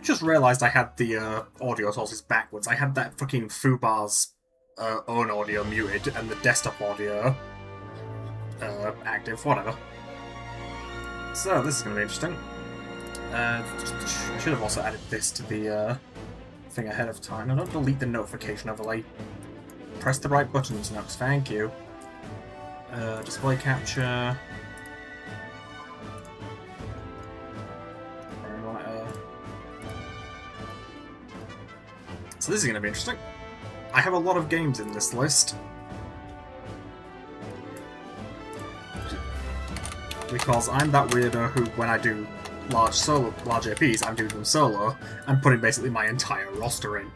just realised I had the audio sources backwards. I had that fucking Fubar's own audio muted and the desktop audio active, whatever. So, this is going to be interesting. I should have also added this to the thing ahead of time. Now, don't delete the notification overlay. Press the right buttons, Knux, thank you. Display capture. So this is going to be interesting. I have a lot of games in this list. Because I'm that weirdo who, when I do large APs, I'm doing them solo, and putting basically my entire roster in.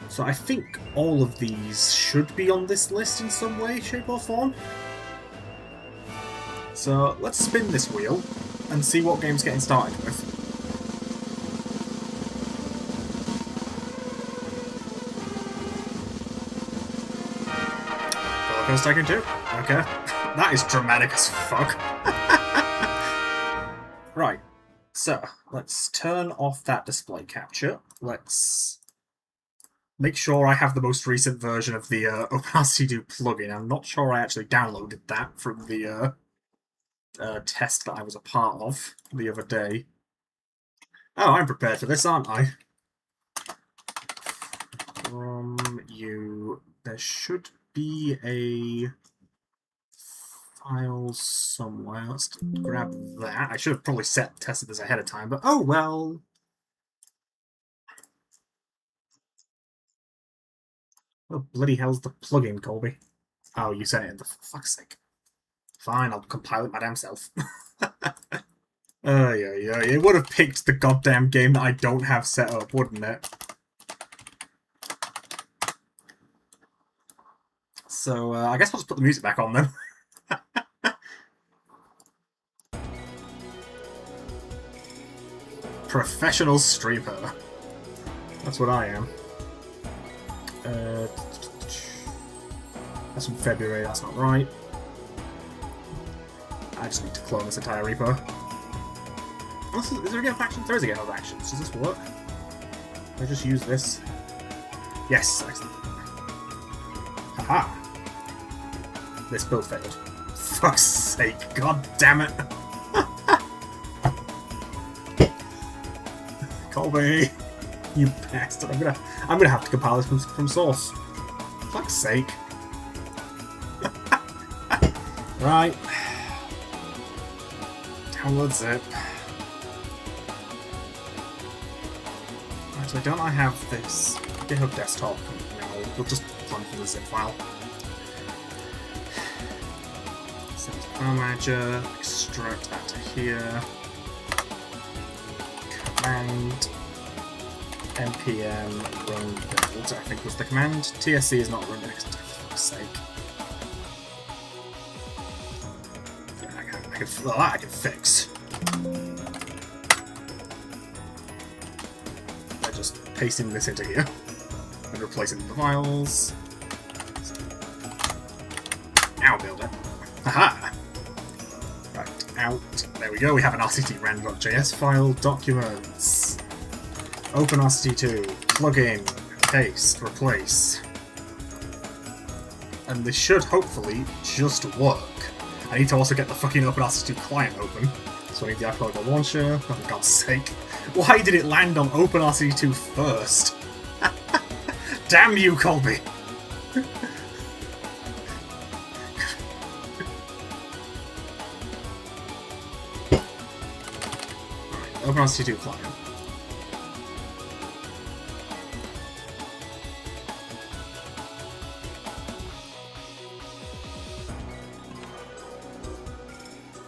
So I think all of these should be on this list in some way, shape or form. So let's spin this wheel and see what game's getting started with. Roller Coaster Tycoon 2? Okay. That is dramatic as fuck. Right. So, let's turn off that display capture. Let's make sure I have the most recent version of the OpenRCD plugin. I'm not sure I actually downloaded that from the test that I was a part of the other day. Oh, I'm prepared for this, aren't I? From you... There should be a file somewhere. Let's grab that. I should have probably tested this ahead of time, but oh well. What the bloody hell's the plugin, Colby? Oh, you sent it, for fuck's sake. Fine, I'll compile it my damn self. Yeah. It would have picked the goddamn game that I don't have set up, wouldn't it? So, I guess I'll just put the music back on then. Professional streamer. That's what I am. That's from February, that's not right. I just need to clone this entire repo. Is there a GitHub Actions? There is a GitHub Actions. Does this work? Can I just use this? Yes, excellent. Haha! This build failed. Fuck's sake, god damn it! Colby! You bastard. I'm gonna have to compile this from source. Fuck's sake. Right. Download zip. Actually, don't I have this GitHub desktop? No, we'll just plug from the zip file. Send to File Manager, extract that to here. Command npm run build, I think was the command. TSC is not run next, for fuck's sake. I can fix. By just pasting this into here and replacing the files. Now build it. Aha! Right, out. There we go, we have an rct-ran.js file, documents. Open RCT2, plugin, paste, replace. And this should hopefully just work. I need to also get the fucking OpenRCT2 client open. So I need the Archipelago launcher. Oh, for God's sake. Why did it land on OpenRCT2 first? Damn you, Colby! Alright, OpenRCT2 client.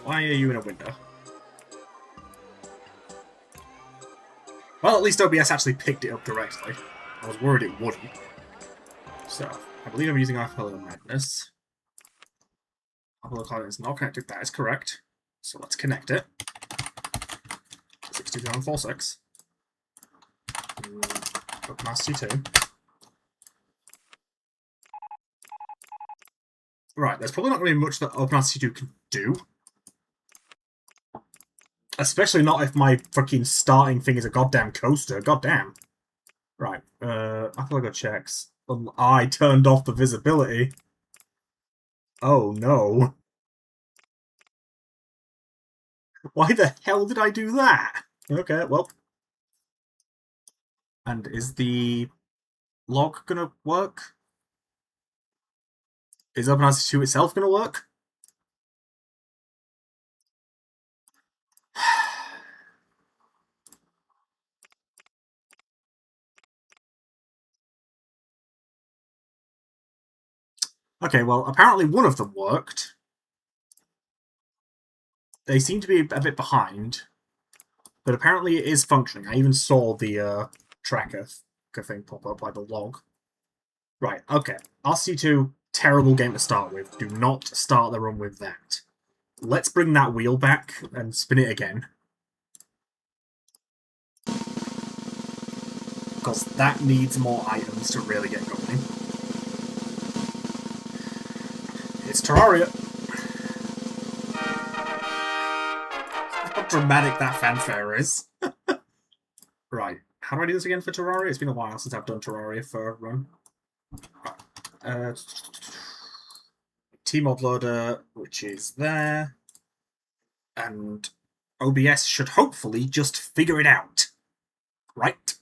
Why are you in a window? Well, at least OBS actually picked it up directly. I was worried it wouldn't. So, I believe I'm using Archipelago Madness. Archipelago client is not connected, that is correct. So let's connect it. 62746. OpenRCT2. Right, there's probably not going to be much that OpenRCT2 can do. Especially not if my fucking starting thing is a goddamn coaster. Goddamn. Right, archipelago checks. I turned off the visibility. Oh no. Why the hell did I do that? Okay, well. And is the log gonna work? Is OpenRC 2 itself gonna work? Okay, well, apparently one of them worked. They seem to be a bit behind, but apparently it is functioning. I even saw the tracker thing pop up, like the log. Right, okay. RC2, terrible game to start with. Do not start the run with that. Let's bring that wheel back and spin it again. Because that needs more items to really get going. It's Terraria. How dramatic that fanfare is. Right, how do I do this again for Terraria? It's been a while since I've done Terraria for a run. Team uploader, which is there. And OBS should hopefully just figure it out. Right?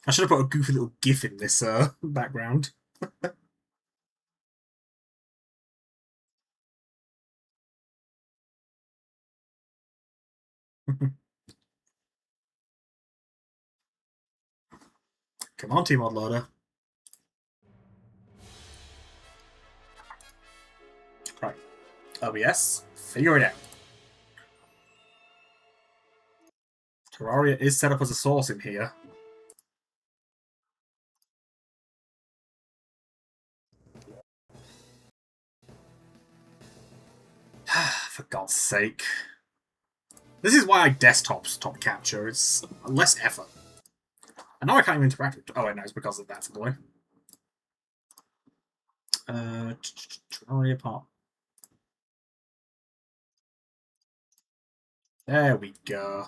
I should have put a goofy little GIF in this background. Come on, Team Loader. Right. OBS, figure it out. Terraria is set up as a source in here. For God's sake. This is why I desktop capture. It's less effort. And now I can't even interact with... Oh, wait, no, it's because of that boy. Terraria part. There we go.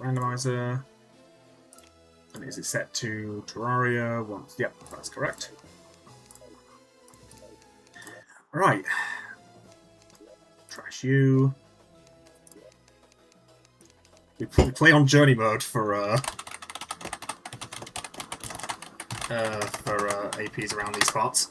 Randomizer. And is it set to Terraria once? Yep, that's correct. Right. Trash you. We play on journey mode for APs around these parts.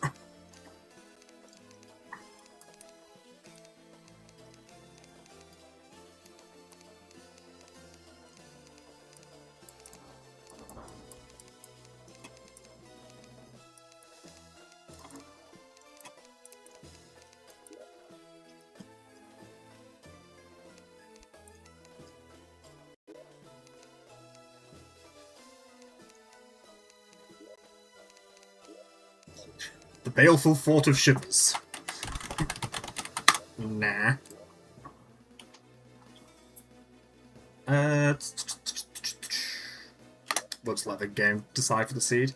The baleful fort of shivers. Nah. Looks like the game decide for the seed.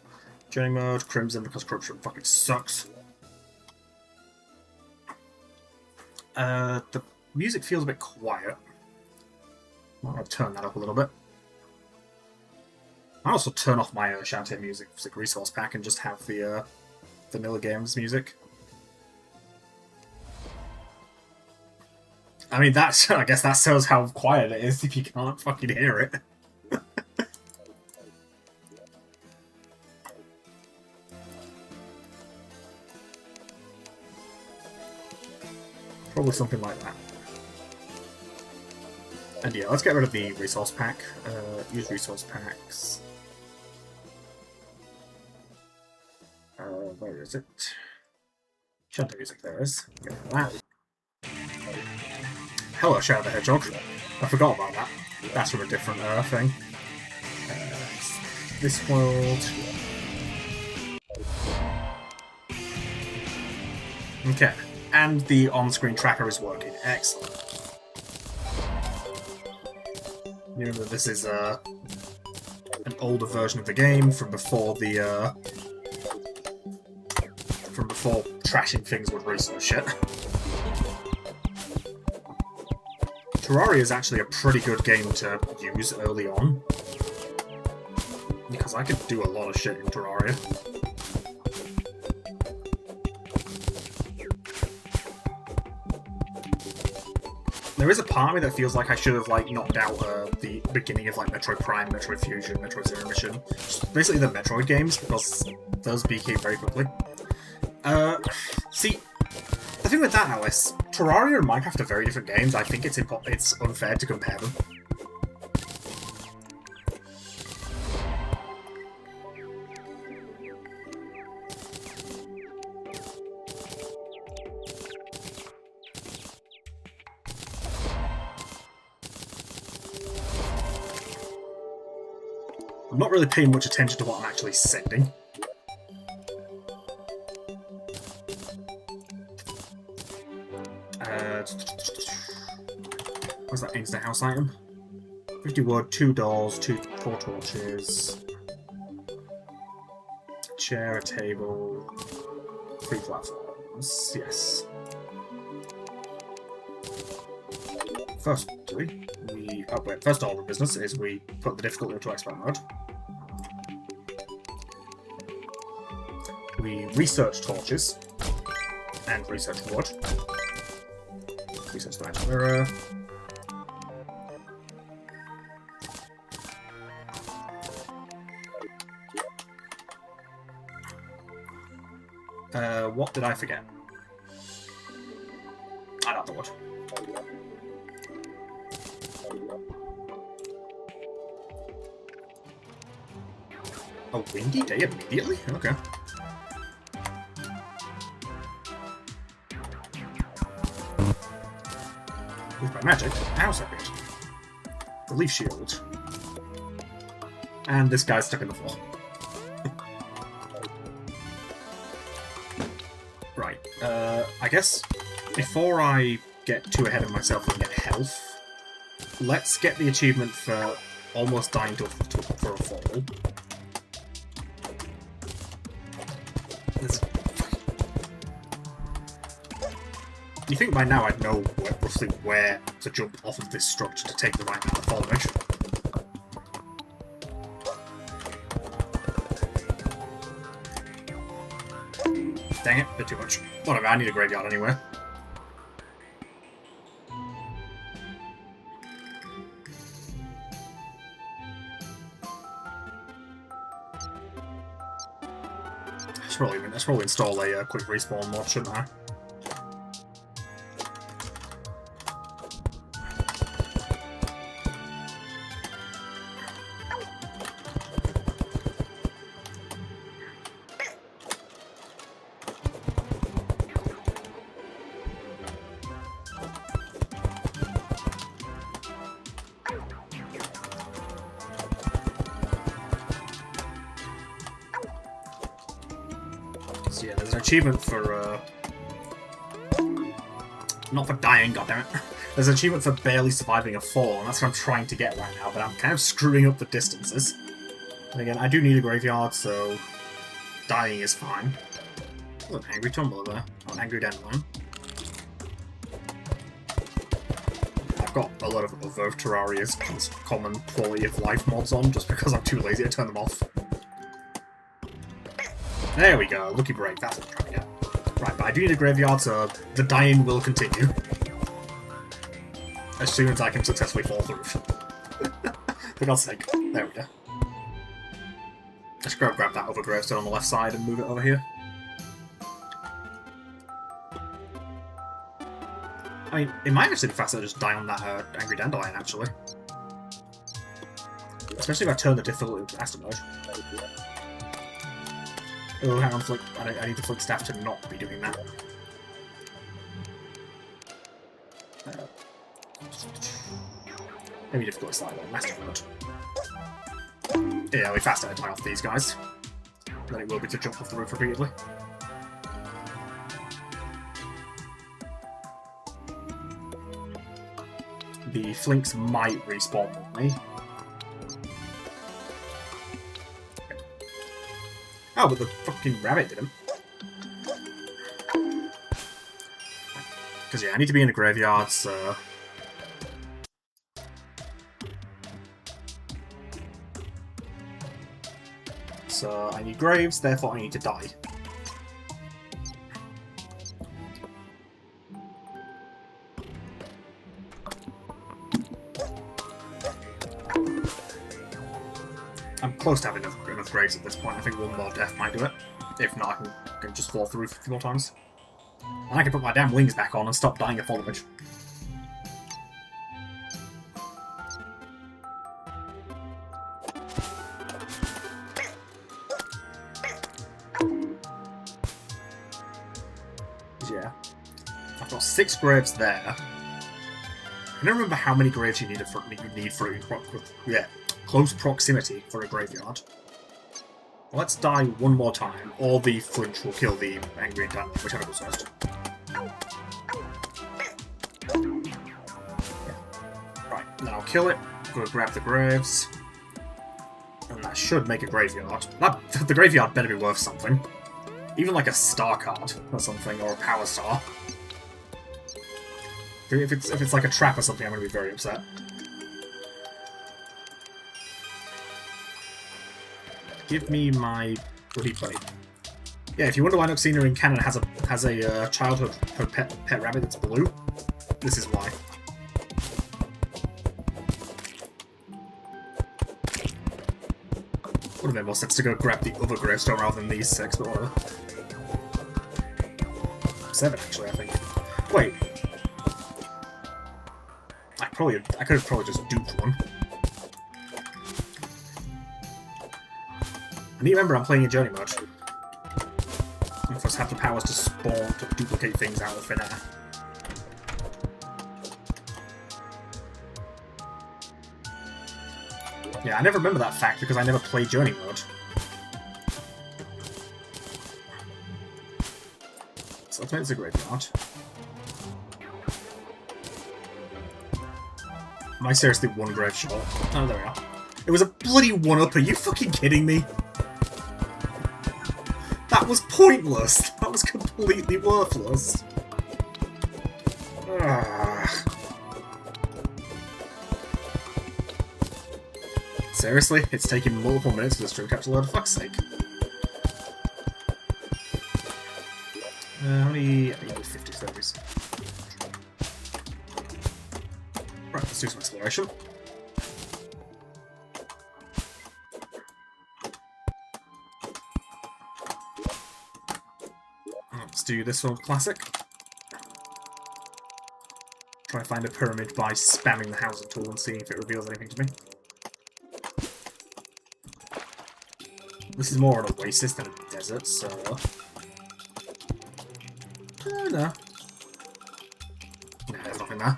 Journey mode, Crimson because corruption fucking sucks. The music feels a bit quiet. I'll turn that up a little bit. I also turn off my Shantae music resource pack and just have the vanilla games music. I mean, that's I guess that shows how quiet it is if you can't fucking hear it. Probably something like that. And yeah, let's get rid of the resource pack. Use resource packs. Where is it? Shantae music, there is. Get rid of that. Hello, Shadow the Hedgehog. I forgot about that. That's from a different thing. This world. Okay. And the on-screen tracker is working. Excellent. You remember this is an older version of the game from before from before trashing things would research shit. Terraria is actually a pretty good game to use early on, because I could do a lot of shit in Terraria. There is a part of me that feels like I should have knocked out the beginning of Metroid Prime, Metroid Fusion, Metroid Zero Mission, just basically the Metroid games, because those became very quickly. See, the thing with that, Alice, Terraria and Minecraft are very different games. I think it's unfair to compare them. I'm not really paying much attention to what I'm actually sending. What's that instant house item? 50 wood, 2 doors, 4 torches, a chair, a table, 3 platforms. Yes. Firstly, first order of business is we put the difficulty into expert mode. We research torches and research wood. Research the magic mirror. What did I forget? I don't know what. A windy day immediately? Okay. With my magic, house upgrade. The leaf shield. And this guy's stuck in the floor. Right, I guess before I get too ahead of myself and get health, let's get the achievement for almost dying for a fall. You think by now I'd know roughly where to jump off of this structure to take the right amount of fall damage. Dang it, bit too much. Whatever, I need a graveyard anyway. I should probably install a quick respawn mod, shouldn't I? So yeah, there's an achievement for, not for dying, goddammit. There's an achievement for barely surviving a fall, and that's what I'm trying to get right now, but I'm kind of screwing up the distances. And again, I do need a graveyard, so dying is fine. Oh, an angry tumbler there. Oh, an angry dandelion. I've got a lot of other Terraria's common quality of life mods on, just because I'm too lazy to turn them off. There we go, lucky break, that's what I'm trying to get. Right, but I do need a graveyard, so the dying will continue. As soon as I can successfully fall through. For God's sake. There we go. Let's go grab that other gravestone on the left side and move it over here. I mean, it might actually be faster to just die on that angry dandelion, actually. Especially if I turn the difficulty into master mode. Oh, hang on, Flick. I need the Flick staff to not be doing that. Maybe difficulty slide on master mode. Yeah, it'll be faster to die off these guys than it will be to jump off the roof repeatedly. The Flinks might respawn with me, Oh, but the fucking rabbit didn't. Because, yeah, I need to be in a graveyard, so... So, I need graves, therefore I need to die. I'm close to having enough graves at this point. I think one more death might do it. If not, I can just fall through a few more times. And I can put my damn wings back on and stop dying of fall damage. Yeah. I've got 6 graves there. I don't remember how many graves you need for close proximity for a graveyard. Let's die one more time, or the flinch will kill the angry and done, whichever goes first. Right, then I'll kill it, go grab the graves, and that should make a graveyard. The graveyard better be worth something. Even like a star card or something, or a power star. If it's like a trap or something, I'm going to be very upset. Give me my bloody plate. Yeah, if you wonder why Knuxina in Canada has a childhood pet rabbit that's blue, this is why. Would have made more sense to go grab the other gravestone rather than these 6, but whatever. 7 actually, I think. Wait. I could have probably just duped one. I need to remember I'm playing in journey mode. I first have the powers to spawn, to duplicate things out of thin air. Yeah, I never remember that fact because I never played journey mode. So let's make this a graveyard. Am I seriously one grave short? Oh, there we are. It was a bloody one-up, are you fucking kidding me? That was pointless! That was completely worthless. Ugh. Seriously? It's taking multiple minutes for the stream capture load, for fuck's sake. How many... I think 50 30s. Right, let's do some exploration. Let's do this one classic. Try to find a pyramid by spamming the housing tool and seeing if it reveals anything to me. This is more an oasis than a desert, so... no. No, there's nothing there.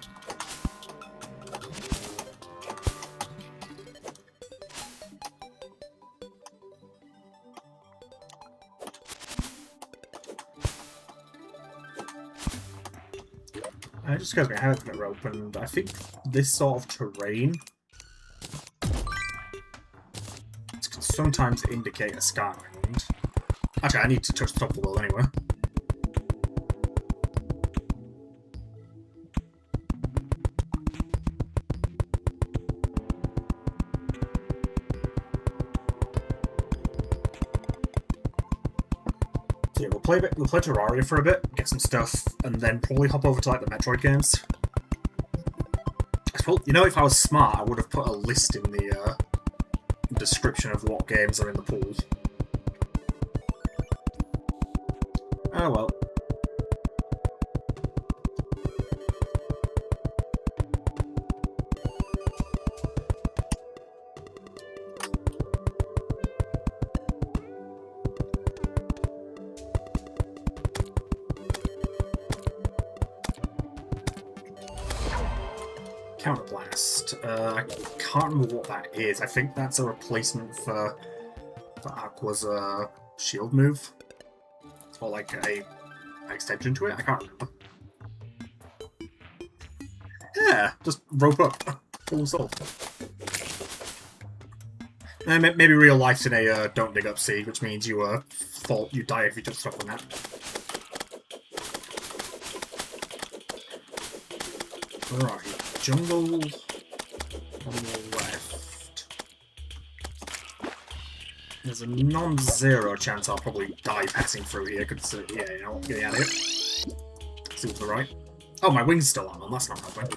It just goes me, I haven't got it opened. I think this sort of terrain can sometimes indicate a sky island. Actually, I need to touch the top of the world anyway. So yeah, we'll play Terraria for a bit, get some stuff, and then probably hop over to like the Metroid games. You know, if I was smart, I would have put a list in the description of what games are in the pool. Oh well. Counterblast. I can't remember what that is. I think that's a replacement for Aqua's shield move. Or like a extension to it. I can't remember. Yeah, just rope up. Problem solved. Maybe real life today, don't dig up seed, which means you fall, you die if you touch stuff on that. Right, jungle on the left. There's a non-zero chance I'll probably die passing through here, because, yeah, you know, get out of here. See what's right. Oh, my wing's still on, that's not helping.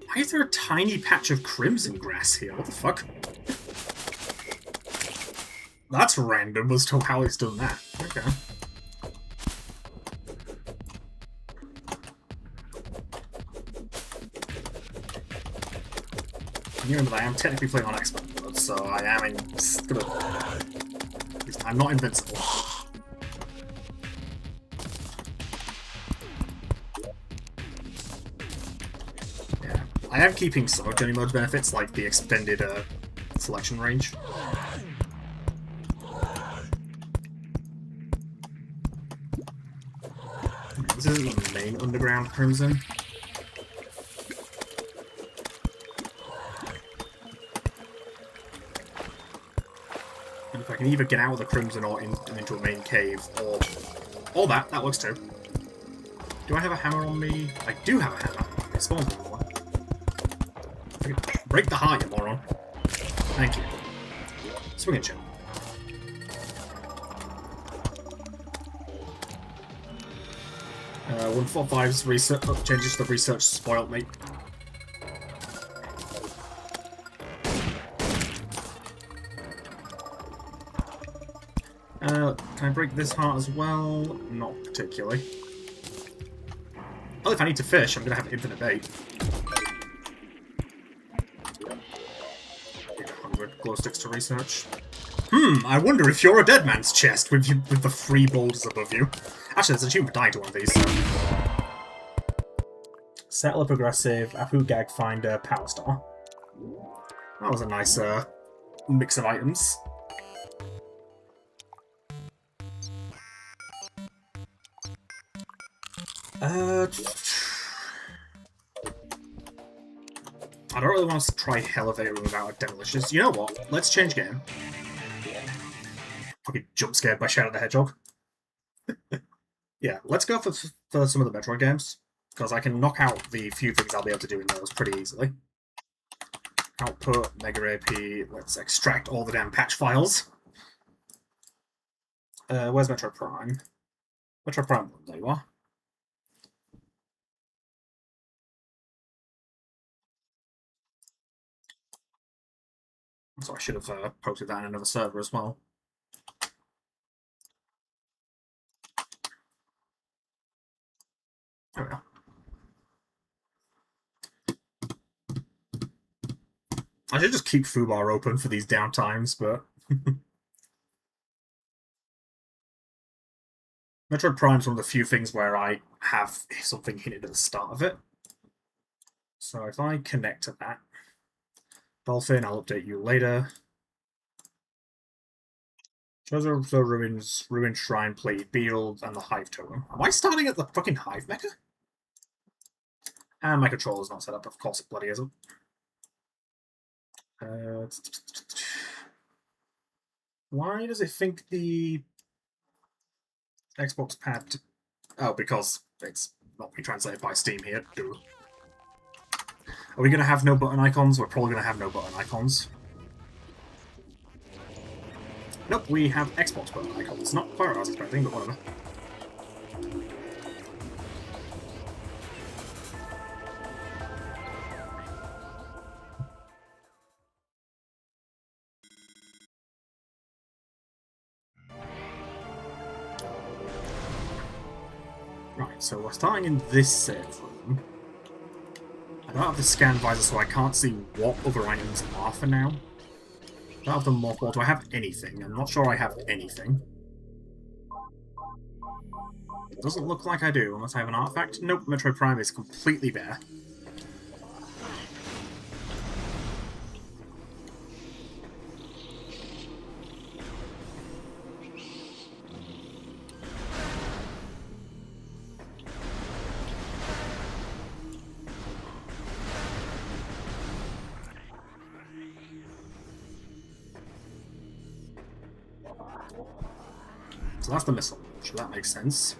Why is there a tiny patch of crimson grass here? What the fuck? That's random as to how it's done that. Okay. Remember that I am technically playing on expert mode, so I am in... At least I'm not invincible. Yeah. I am keeping some of Journey Mode's benefits, like the extended selection range. This isn't the main underground crimson. And if I can either get out of the crimson or into a main cave, or that works too. Do I have a hammer on me? I do have a hammer. It spawns me one. Break the heart, you moron. Thank you. Swing it, chip. 145's research changes the research spoiled me. Can I break this heart as well? Not particularly. Well, if I need to fish, I'm gonna have infinite bait. 100 glow sticks to research. I wonder if you're a dead man's chest with the 3 boulders above you. Actually, there's a achievement for dying to one of these. So. Settler Progressive, Apu Gag Finder, Power Star. That was a nice mix of items. I don't really want to try Elevator without a Demolicious. You know what? Let's change game. Fucking jump scared by Shadow the Hedgehog. Yeah, let's go for some of the Metroid games, because I can knock out the few things I'll be able to do in those pretty easily. Output, Mega AP, let's extract all the damn patch files. Where's Metroid Prime? Metroid Prime, there you are. So I should have posted that in another server as well. There we go. I should just keep Fubar open for these downtimes, but... Metroid Prime's one of the few things where I have something hinted at the start of it. So if I connect to that... Dolphin, I'll update you later. Treasure of the Ruins, Ruined Shrine, Plated Beetle, and the Hive Totem. Am I starting at the fucking Hive Mecha? And my controller's not set up, of course it bloody isn't. Why does it think the Xbox pad... Oh, because it's not being translated by Steam here. Duh. Are we going to have no button icons? We're probably going to have no button icons. Nope, we have Xbox button icons. Not quite what I was expecting, but whatever. Right, so we're starting in this save room. I don't have the scan visor, so I can't see what other items are for now. I don't have the mothball. Do I have anything? I'm not sure I have anything. It doesn't look like I do, unless I have an artifact. Nope, Metroid Prime is completely bare. So that's the missile launcher, that makes sense.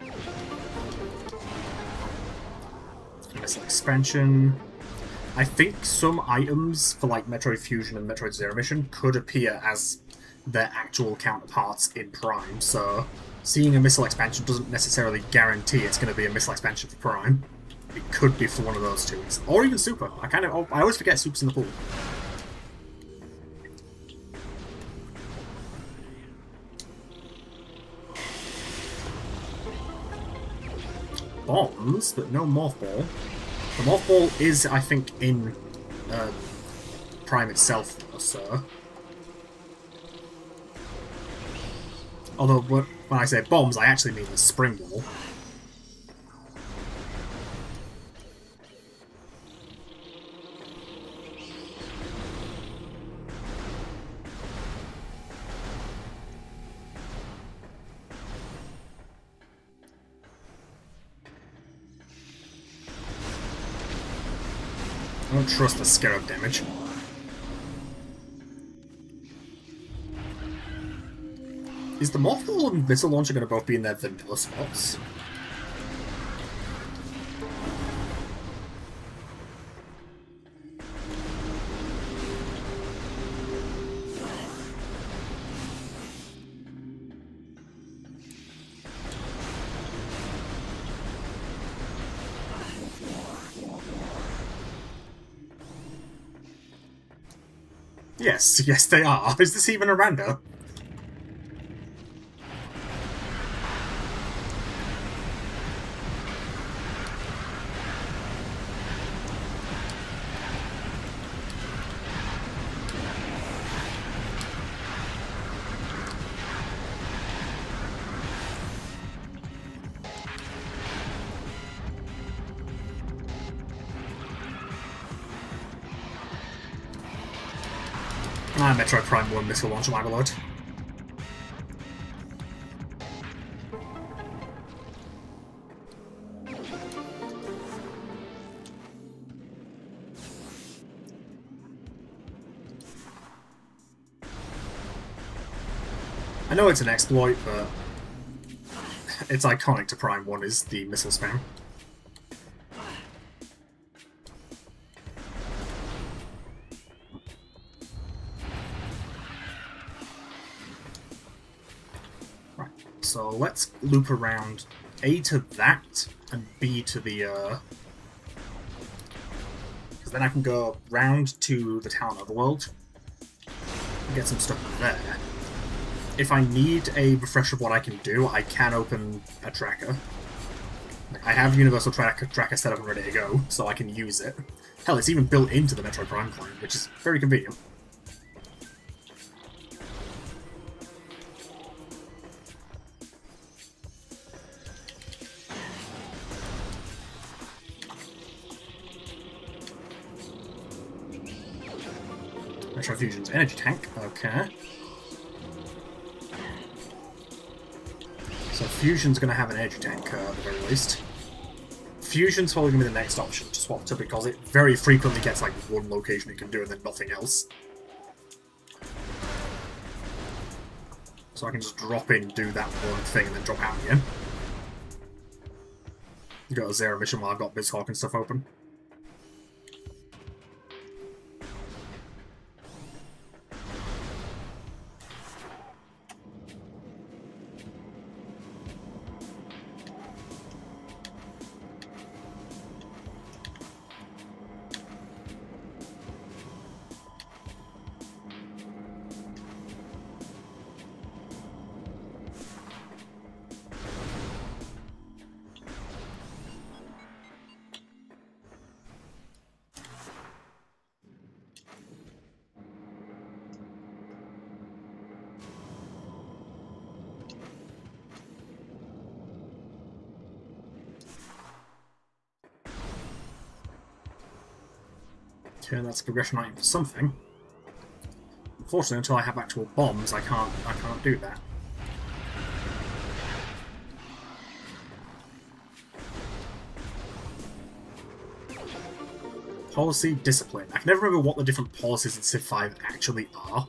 Missile expansion. I think some items for like Metroid Fusion and Metroid Zero Mission could appear as their actual counterparts in Prime, so seeing a missile expansion doesn't necessarily guarantee it's going to be a missile expansion for Prime. It could be for one of those two, or even Super. I always forget Super's in the pool. Bombs, but no Morph Ball. The Morph Ball is, I think, in Prime itself, so. Although, when I say bombs, I actually mean the Spring Ball. I don't trust the Scarab damage. Is the Morph Ball and Missile Launcher going to both be in their vanilla spots? Yes, they are. Is this even a rando? Metroid Prime 1 missile launcher, my lord. I know it's an exploit, but it's iconic to Prime 1 is the missile spam. So let's loop around A to that, and B to the, because then I can go round to the Town Overworld and get some stuff there. If I need a refresher of what I can do, I can open a tracker. I have Universal Tracker set up and ready to go, so I can use it. Hell, it's even built into the Metroid Prime client, which is very convenient. Metroid Fusion's energy tank, okay. So Fusion's going to have an energy tank at the very least. Fusion's probably going to be the next option to swap to because it very frequently gets like one location it can do and then nothing else. So I can just drop in, do that one thing, and then drop out again. Got a Zero mission while I've got BizHawk and stuff open. Okay, that's a progression item for something. Unfortunately, until I have actual bombs, I can't do that. Policy, discipline. I can never remember what the different policies in Civ 5 actually are.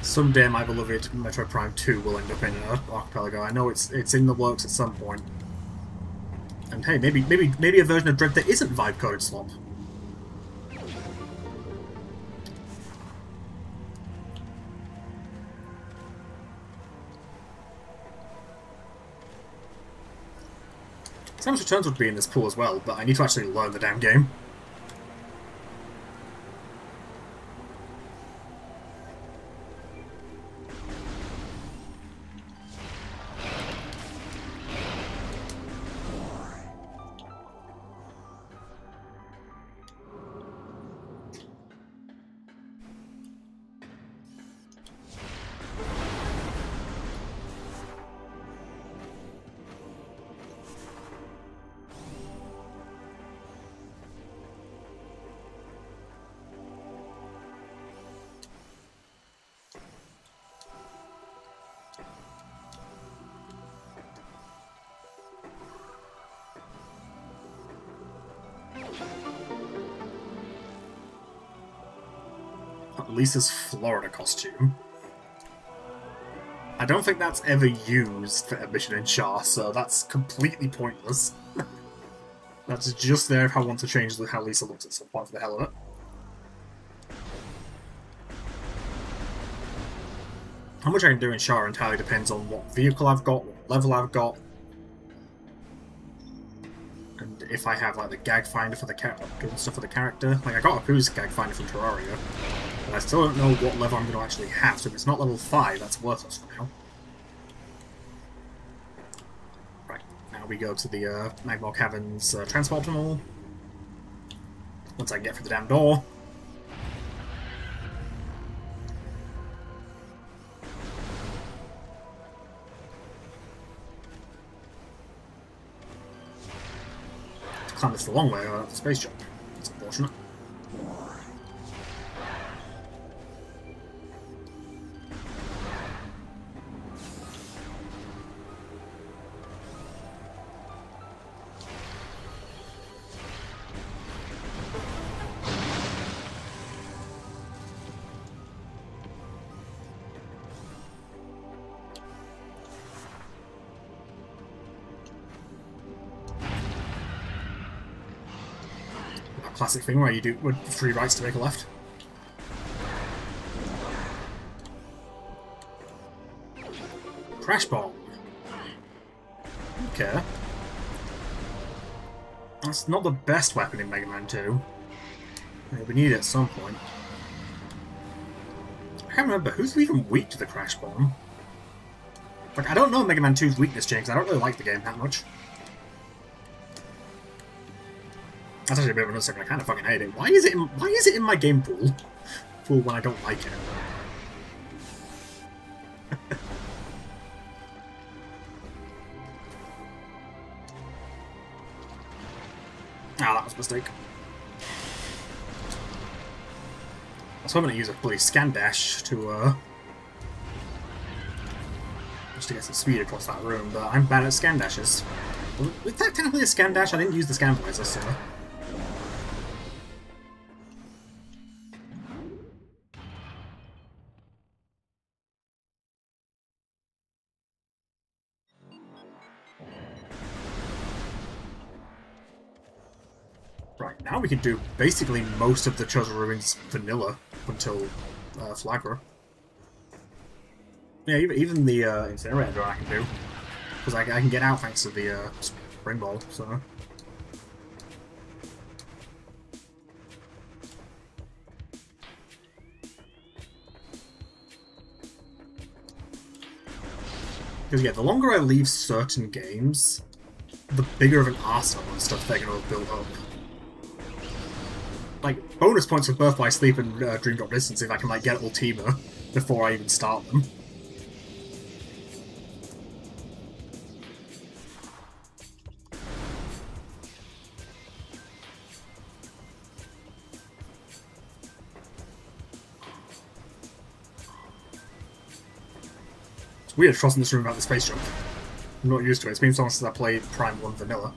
Someday my beloved Metroid Prime 2 will end up in Archipelago. I know it's in the works at some point. And hey, maybe a version of Dread that isn't vibe coded slop. Samus Returns would be in this pool as well, but I need to actually learn the damn game. Lisa's Florida costume. I don't think that's ever used for a mission in Char, so that's completely pointless. That's just there if I want to change how Lisa looks at some point for the hell of it. How much I can do in Char entirely depends on what vehicle I've got, what level I've got, and if I have like the gag finder for the doing stuff for the character. Like I got a Pooh's gag finder from Terraria. But I still don't know what level I'm going to actually have, so if it's not level 5, that's worthless for now. Right, now we go to the Magmore Caverns transport tunnel. Once I can get through the damn door. To climb this the long way, the space jump. It's unfortunate. Classic thing where you do with 3 rights to make a left. Crash bomb. Okay. That's not the best weapon in Mega Man 2. We need it at some point. I can't remember who's even weak to the crash bomb. Like I don't know Mega Man 2's weakness chain because I don't really like the game that much. That's actually a bit of another second. I kind of fucking hate it. Why is it in my game pool when I don't like it? That was a mistake. I was hoping to use a bloody scan dash to just to get some speed across that room, but I'm bad at scan dashes. Was that technically a scan dash? I didn't use the scan visor, so. Right, now we can do basically most of the Chosen Ruins vanilla until Flagra. Yeah, even the Incinerator I can do. Because I can get out thanks to the Spring Ball, so. Because yeah, the longer I leave certain games, the bigger of an arsenal and stuff they're going to build up. Like, bonus points for Birth by Sleep and Dream Drop Distance if I can, like, get Ultima before I even start them. It's weird crossing this room about the space jump. I'm not used to it. It's been so long since I played Prime 1 Vanilla.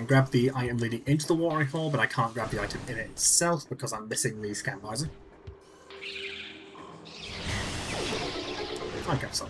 can grab the item leading into the watering hole, but I can't grab the item in it itself because I'm missing the scan visor. I guess so.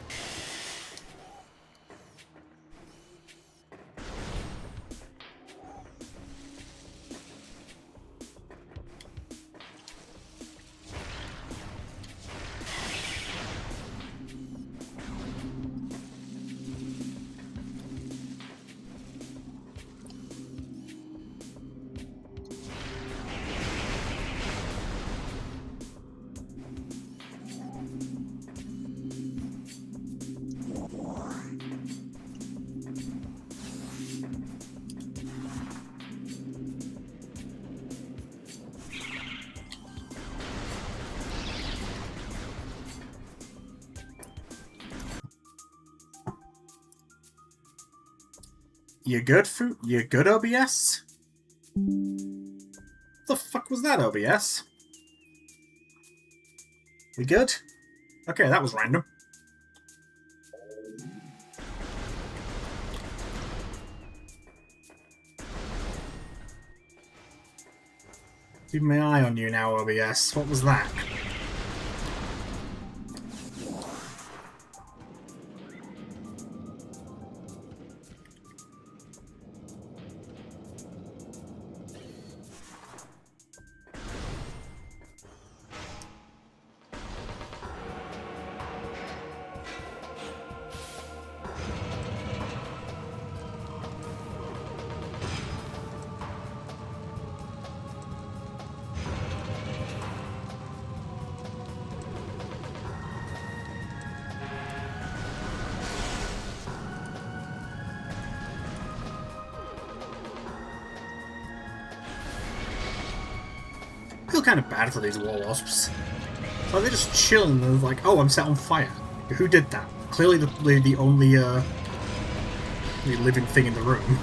You good, You good, OBS? The fuck was that, OBS? We good? Okay, that was random. Keep my eye on you now, OBS. What was that? I feel kind of bad for these war wasps. Like, they're just chilling and like, oh, I'm set on fire. Who did that? Clearly the only the living thing in the room.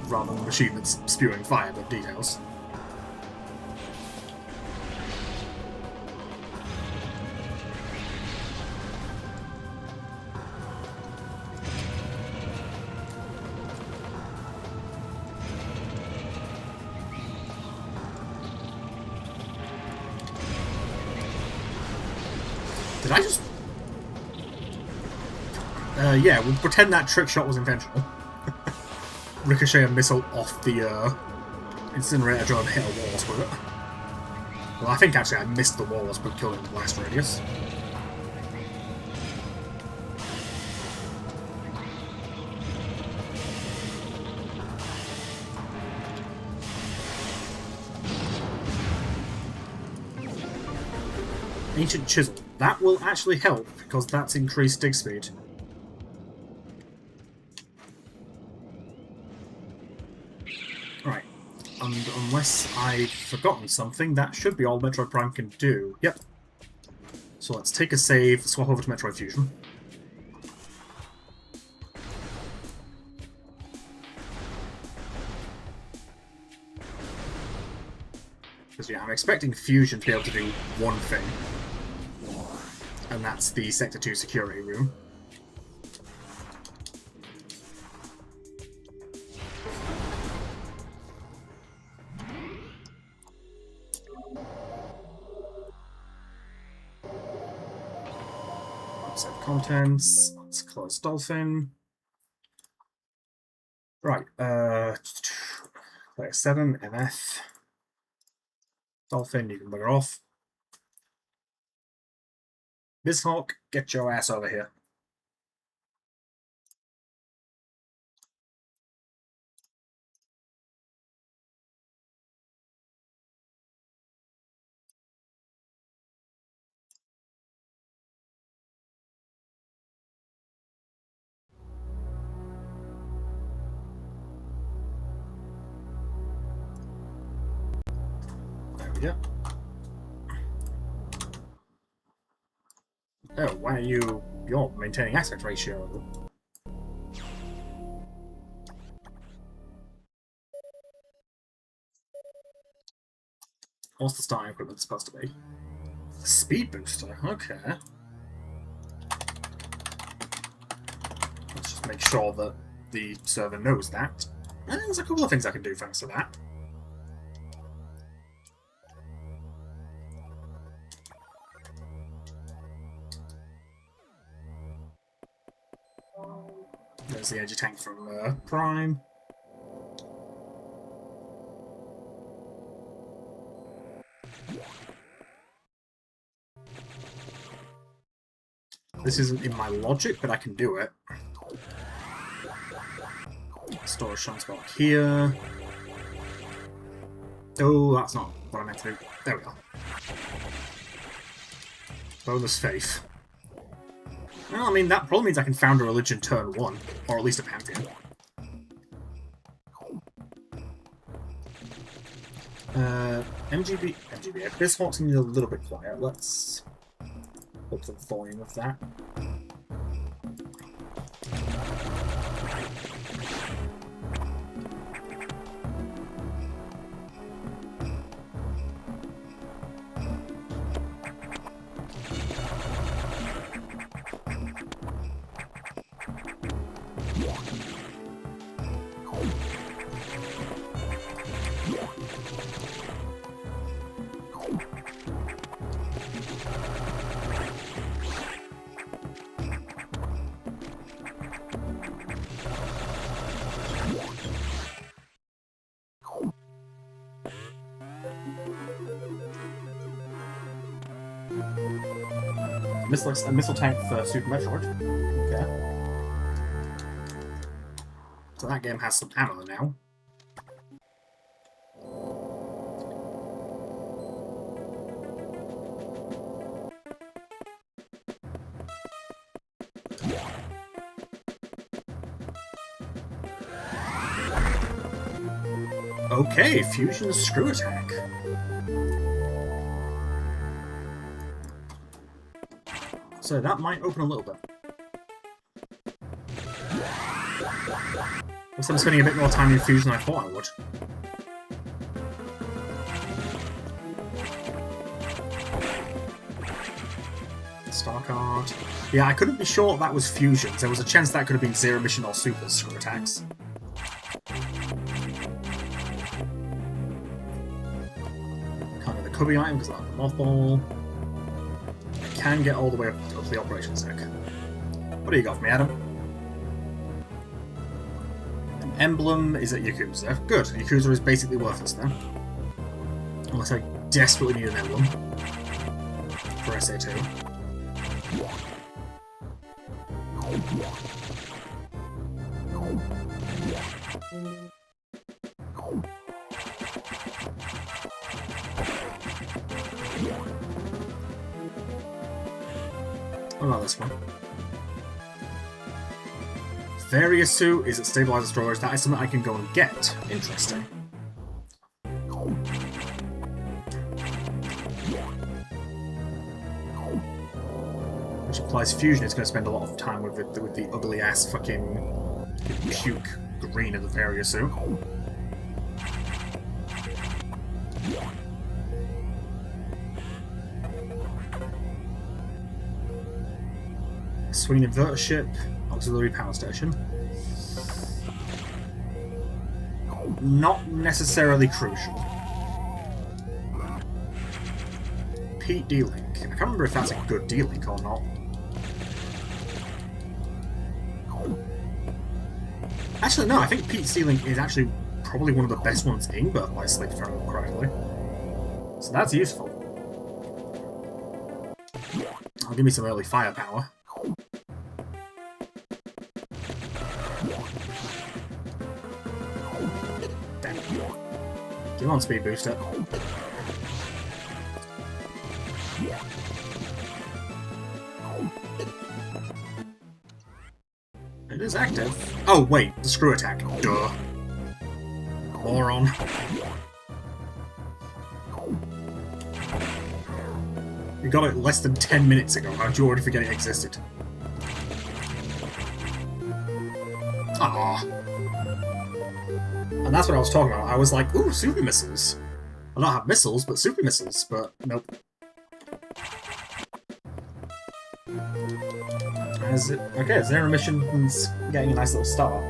Rather than the machine that's spewing fire, but details. Did I just... yeah, we'll pretend that trick shot was intentional. Ricochet a missile off the incinerator drone and hit a wall wasp with it. Well, I think actually I missed the wall wasp but killed it in the blast radius. Ancient Chisel. That will actually help, because that's increased dig speed. Right. And unless I've forgotten something, that should be all Metroid Prime can do. Yep. So let's take a save, swap over to Metroid Fusion. Because yeah, I'm expecting Fusion to be able to do one thing. And that's the Sector 2 security room. Save contents. Let's close Dolphin. Right, player 7, MF. Dolphin, you can bugger off. Bizhawk, get your ass over here. There we go. Oh, why are you're maintaining aspect ratio? What's the starting equipment supposed to be? The speed booster, okay. Let's just make sure that the server knows that. And there's a couple of things I can do thanks to that. There's the energy tank from Prime. This isn't in my logic, but I can do it. Storage transport here. Oh, that's not what I meant to do. There we go. Bonus faith. Well, I mean, that probably means I can found a religion turn 1, or at least a pantheon. MGB, this haunts me a little bit quiet. Let's up the volume of that. A missile tank for Super Metroid. Okay. So that game has some ammo now. Okay, fusion screw attack. So that might open a little bit. Guess I'm spending a bit more time in fusion than I thought I would. Star card. Yeah, I couldn't be sure that was fusions. There was a chance that could have been Zero Mission or Super screw attacks. Kind of the cubby item because I have the mothball. Can get all the way up to the operations deck. What do you got for me, Adam? An emblem is at Yakuza. Good. Yakuza is basically worthless then. Unless I desperately need an emblem for SA2. What about this one? Various suit is at stabilizer storage. That is something I can go and get. Interesting. Which applies fusion. It's going to spend a lot of time with the ugly ass fucking puke green of the various suit. Swing inverter ship, auxiliary power station. Not necessarily crucial. Pete D-Link. I can't remember if that's a good D-Link or not. Actually, no, I think Pete's D-Link is actually probably one of the best ones in Birthright Sleep, if I remember correctly. So that's useful. I'll give me some early firepower. Come on, speed booster. It is active. Oh, wait, the screw attack. Duh. Moron. You got it less than 10 minutes ago. How'd you already forget it existed? Ah. And that's what I was talking about. I was like, ooh, super missiles. I don't have missiles, but super missiles, but nope. Okay, Zero Mission's getting a nice little start.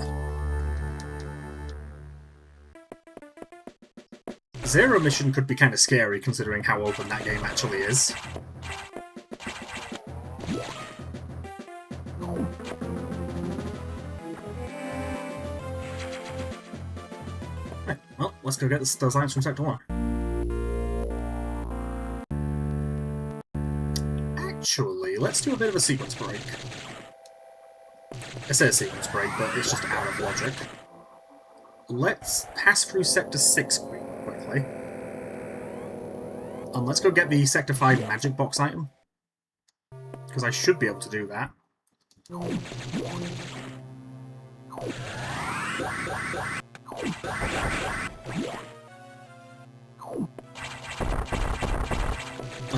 Zero mission could be kind of scary considering how open that game actually is. Right, well, let's go get those items from Sector 1. Actually, let's do a bit of a sequence break. I say a sequence break, but it's just out of logic. Let's pass through Sector 6 quickly. And let's go get the Sector 5 magic box item. Because I should be able to do that. I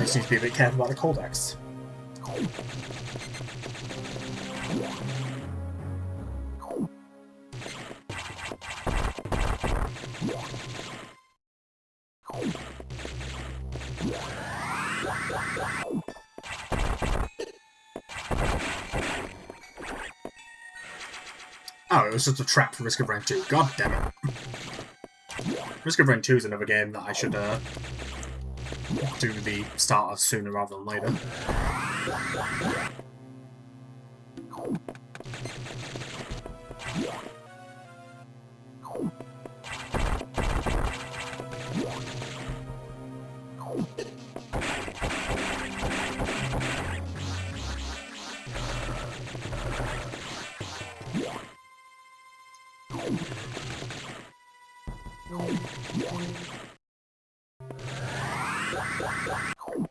just need to be a bit careful about the codex. Oh, it was just a trap for Risk of Rain 2. God damn it. Risk of Rain 2 is another game that I should do the start of sooner rather than later.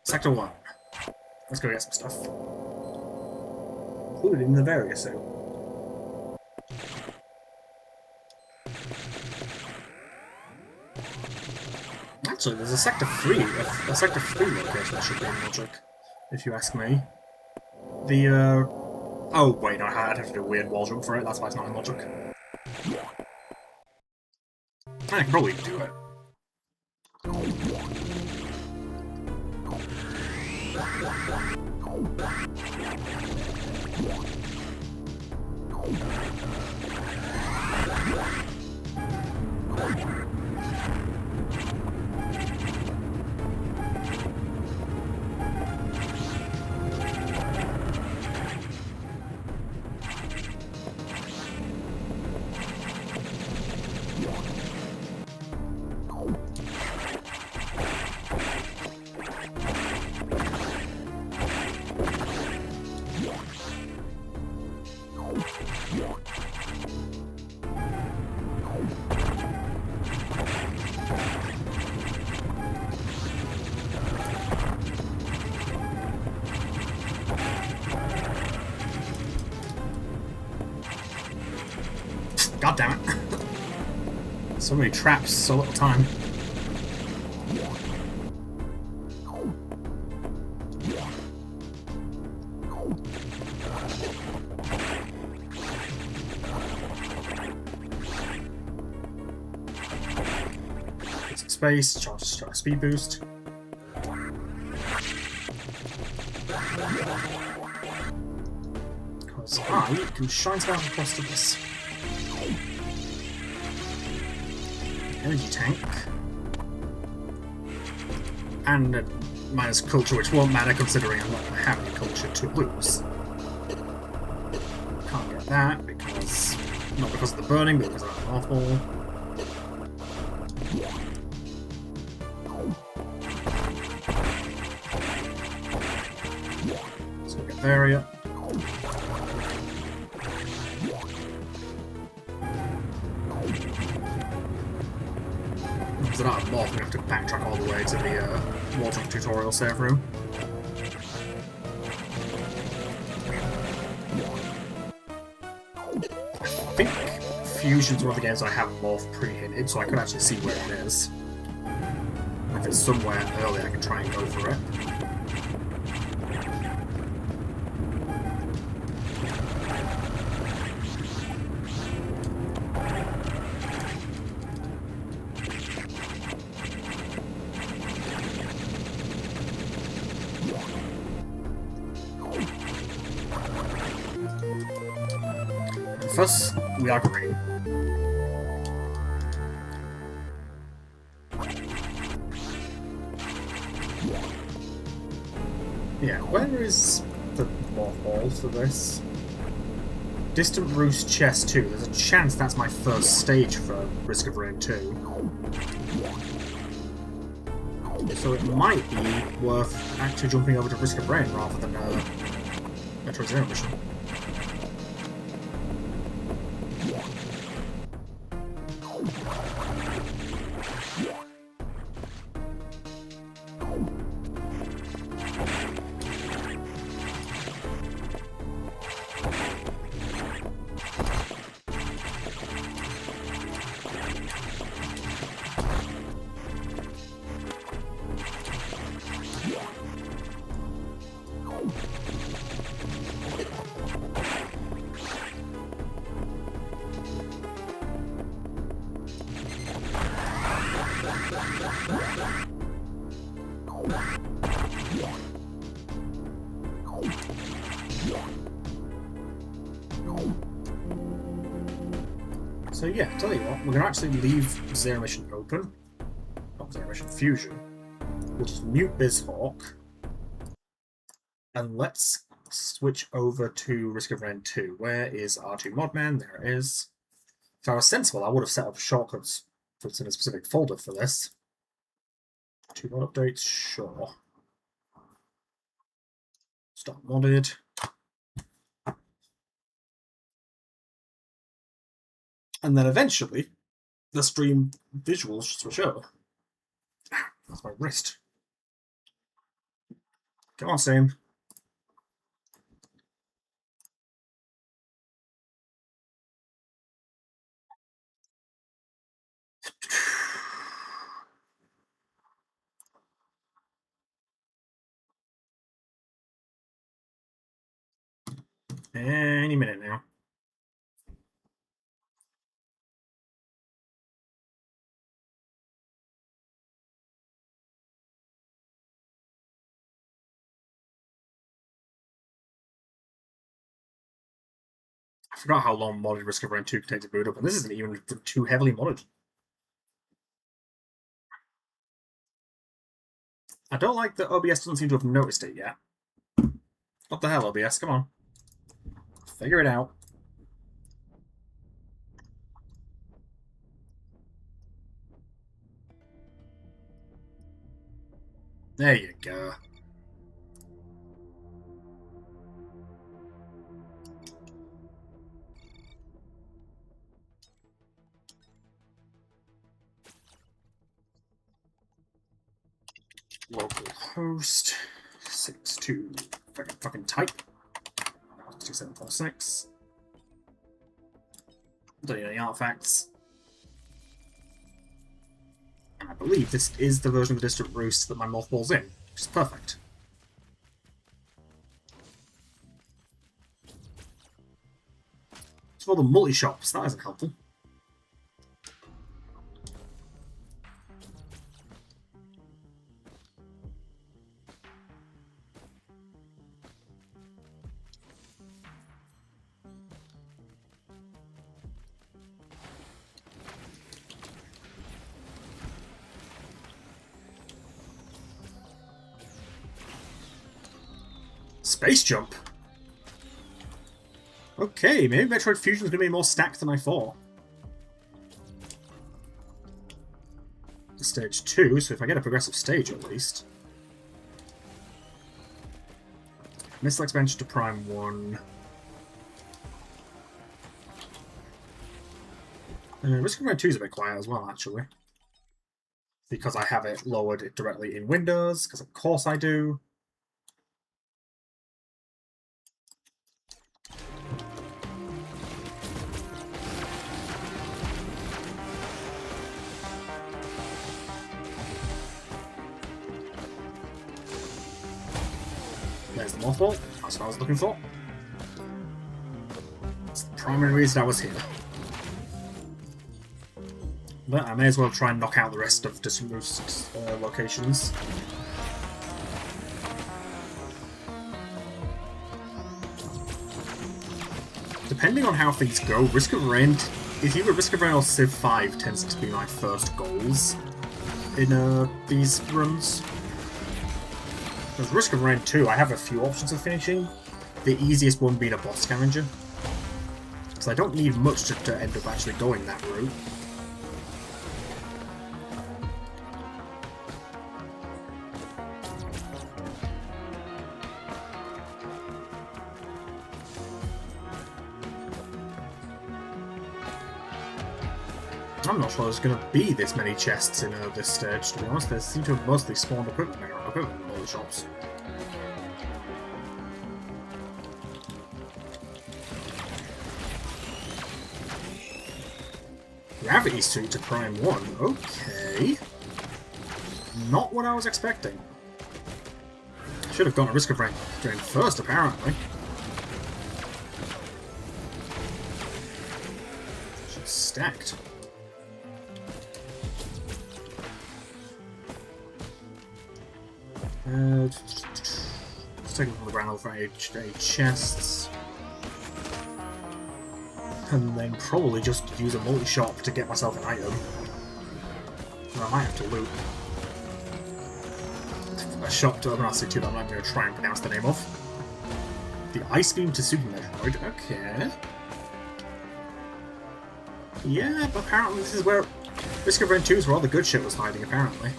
Sector 1. Let's go get some stuff. Included in the various suit. Actually, there's a Sector 3. A Sector 3 location that should be in logic, if you ask me. The, oh, wait, no, I'd have to do a weird wall jump for it, that's why it's not in logic. I can probably do it. God damn it. So many traps, so little time. Get some space, charge a speed boost. Because I can shine down across to this. Energy tank. And minus culture, which won't matter considering I'm not going to have any culture to lose. Can't get that because... not because of the burning, but because I'm awful. So we'll get Varia. Because I'm not going to have to backtrack all the way to the wall jump tutorial save room. I think Fusion's one of the games I have morph pre-hinted, so I could actually see where it is. If it's somewhere early, I can try and go for it. First, we are green. Yeah, where is the mothball for this? Distant Roost Chest 2. There's a chance that's my first stage for Risk of Rain 2. So it might be worth actually jumping over to Risk of Rain rather than Metro Zero mission. So yeah, tell you what, we're going to actually leave Zero Mission open. Not Zero Mission, Fusion. We'll just mute BizHawk. And let's switch over to Risk of Rain 2. Where is R2 Modman? There it is. If I was sensible, I would have set up shortcuts that's in a specific folder for this. 2 mod updates, sure. Start modded. And then eventually, the stream visuals should switch over. That's my wrist. Come on, Sam. Any minute now. I forgot how long modded Risk of Rain 2 can take to boot up, and this isn't even too heavily modded. I don't like that OBS doesn't seem to have noticed it yet. What the hell, OBS? Come on. Figure it out. There you go. Localhost 62 fucking type 6746. Don't need any artifacts. And I believe this is the version of the Distant Roost that my mothball's in, which is perfect. It's for the multi-shops, that isn't helpful. Space jump? Okay, maybe Metroid Fusion's gonna be more stacked than I thought. Stage 2, so if I get a progressive stage at least. Missile expansion to Prime 1. Risk of Rain 2 is a bit quiet as well, actually. Because I have it lowered directly in Windows, because of course I do. There's the mothball. That's what I was looking for. That's the primary reason I was here. But I may as well try and knock out the rest of Distant Roost's locations. Depending on how things go, Risk of Rain is either Risk of Rain or Civ 5 tends to be my first goals in these runs. There's Risk of Rain 2. I have a few options of finishing. The easiest one being a boss scavenger. Because I don't need much to end up actually going that route. I'm not sure there's going to be this many chests in this stage, to be honest. They seem to have mostly spawned equipment in all the shops. Gravity suit to Prime 1. Okay. Not what I was expecting. Should have gone a Risk of Rain first, apparently. She's stacked. Let's take it from the ground over 8 chests. And then probably just use a multi-shop to get myself an item. And I might have to loot a shop to open RC2 that I'm not going to try and pronounce the name of. The Ice Beam to Super Metroid. Okay. Yeah, but apparently this is where Risk of Rain 2 is where all the good shit was hiding, apparently.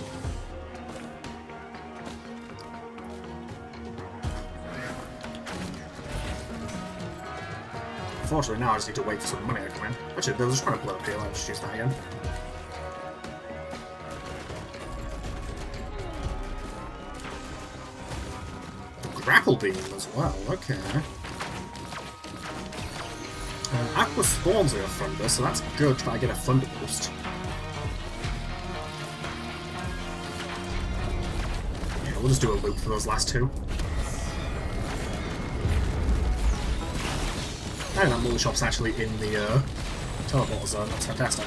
Unfortunately, now I just need to wait for some money to come in. Actually, there was just trying to blow up here. I'll just use that again. The grapple beam as well. Okay. Aqua spawns are a thunder, so that's good. Try to get a thunder boost. Yeah, we'll just do a loop for those last two. And that multi-shop's actually in the teleporter zone. That's fantastic.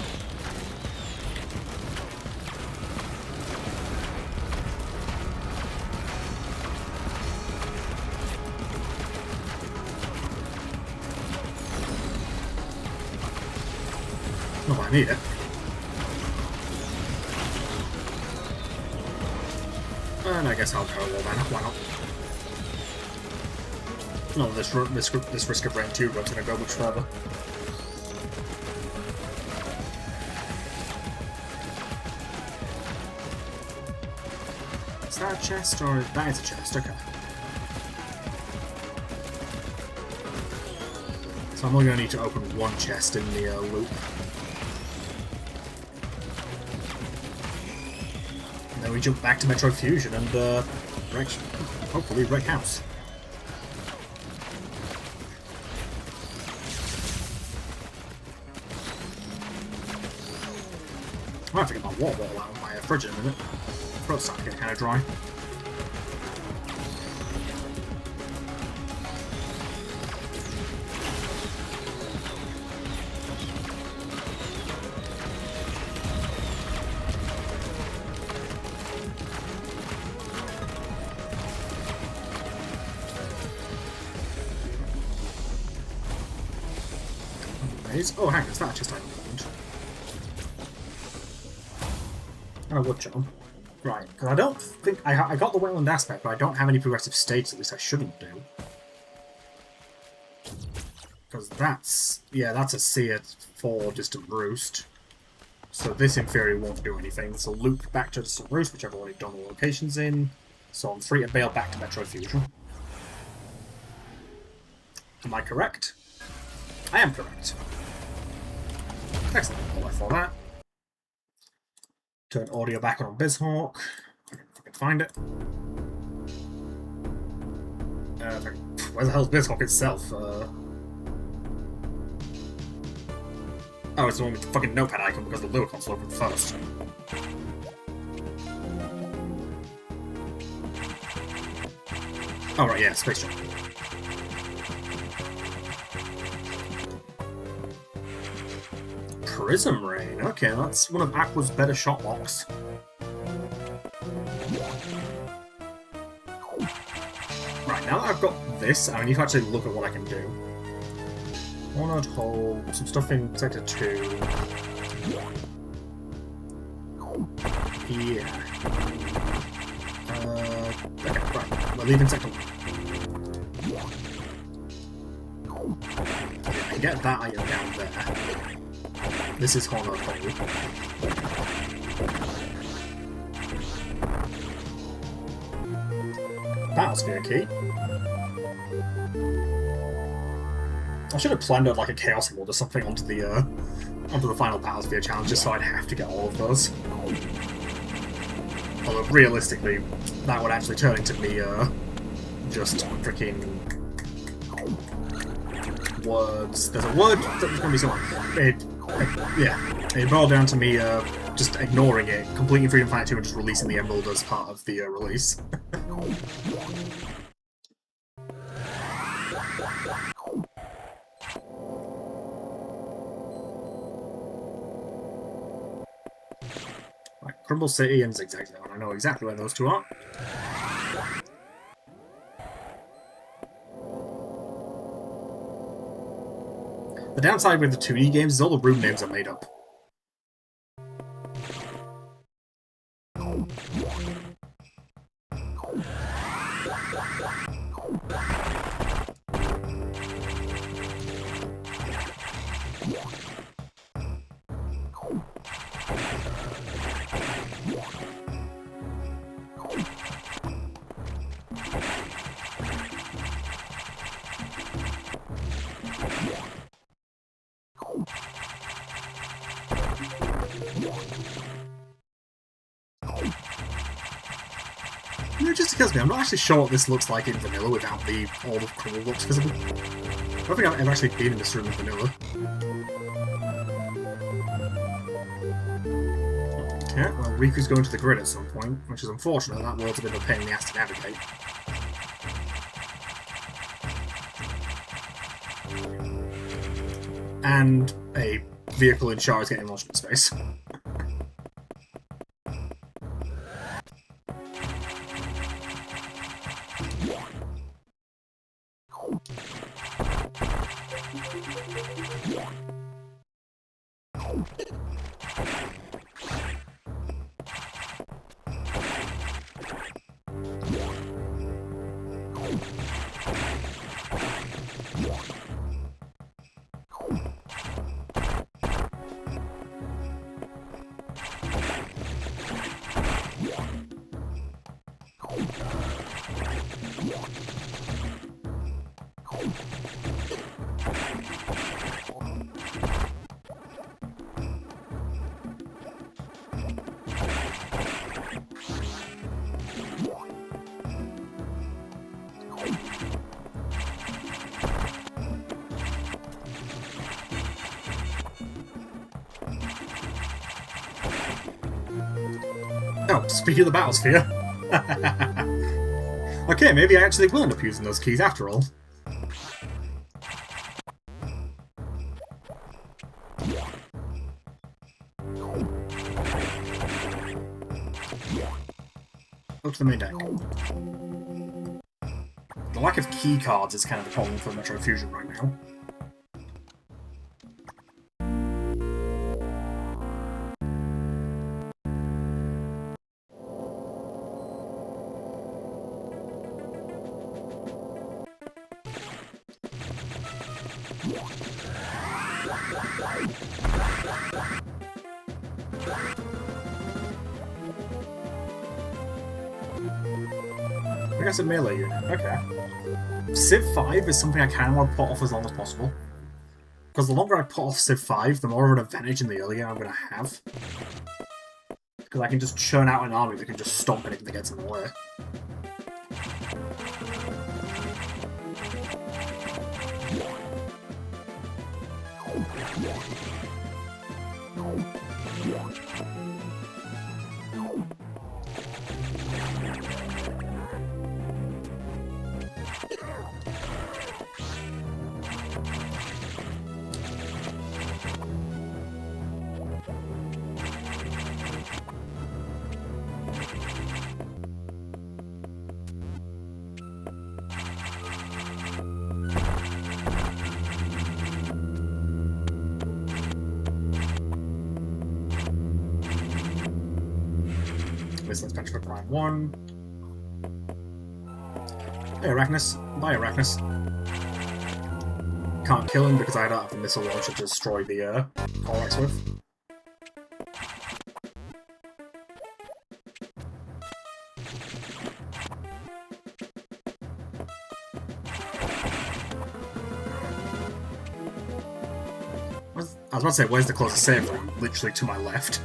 Not what I need it. And I guess I'll go all then. Why not? No, this Risk of Rain 2 run's going to go much further. Is that a chest, or that is a chest? Okay. So I'm only going to need to open one chest in the loop. And then we jump back to Metro Fusion and hopefully wreck house. I have to get my water bottle out of my fridge in a minute. My throat's starting to get kind of dry. Oh, hang on, is that just like a wood charm? Right, because I don't think I got the wetland aspect, but I don't have any progressive states. At least I shouldn't do. Because that's a seer 4 distant roost. So this in theory won't do anything. This will loop back to distant roost, which I've already done the locations in. So I'm free to bail back to Metro Fusion. Am I correct? I am correct. Excellent. I'll for that. Turn audio back on BizHawk. If I can find it. Where the hell's BizHawk itself? Oh, it's the one with the fucking notepad icon because the lower console opened first. Oh, right, yeah, Space Jump. Prism Rain. Okay, that's one of Aqua's better shot locks. Right, now that I've got this, I need to actually look at what I can do. One odd hole, some stuff in Sector 2. Yeah. Okay, right. we're leaving sector 1. Okay, I get that item down there. This is Honor Hole. Battlesphere key. I should have planned out like a Chaos Emerald or something onto the final Battlesphere challenge just so I'd have to get all of those. Although realistically, that would actually turn into me just freaking words. There's a word that's going to be somewhere. It boiled down to me just ignoring it, completing Freedom Fighter 2 and just releasing the Emerald as part of the release. Right, Crumble City and Zigzag Zone. I know exactly where those two are. The downside with the 2D games is all the room names are made up. It just occurs to me, I'm not actually sure what this looks like in vanilla without all the crumble blocks visible. I don't think I've ever actually been in this room in vanilla. Okay, well, Riku's going to the grid at some point, which is unfortunate. That world's a bit of a pain in the ass to navigate. And a vehicle in Char is getting launched in space. Oh, speaking of the Battlesphere. Okay, maybe I actually will end up using those keys after all. Go to the main deck. The lack of key cards is kind of the problem for Metro Fusion right now. I guess a melee unit, okay. Civ 5 is something I kind of want to put off as long as possible. Because the longer I put off Civ 5, the more of an advantage in the early game I'm going to have. Because I can just churn out an army that can just stomp anything that gets in the way. Let's bench for Prime 1. Hey, Arachnus. Bye, Arachnus. Can't kill him because I don't have the missile launcher to destroy the Corax with. I was about to say, where's the closest save room? Literally to my left.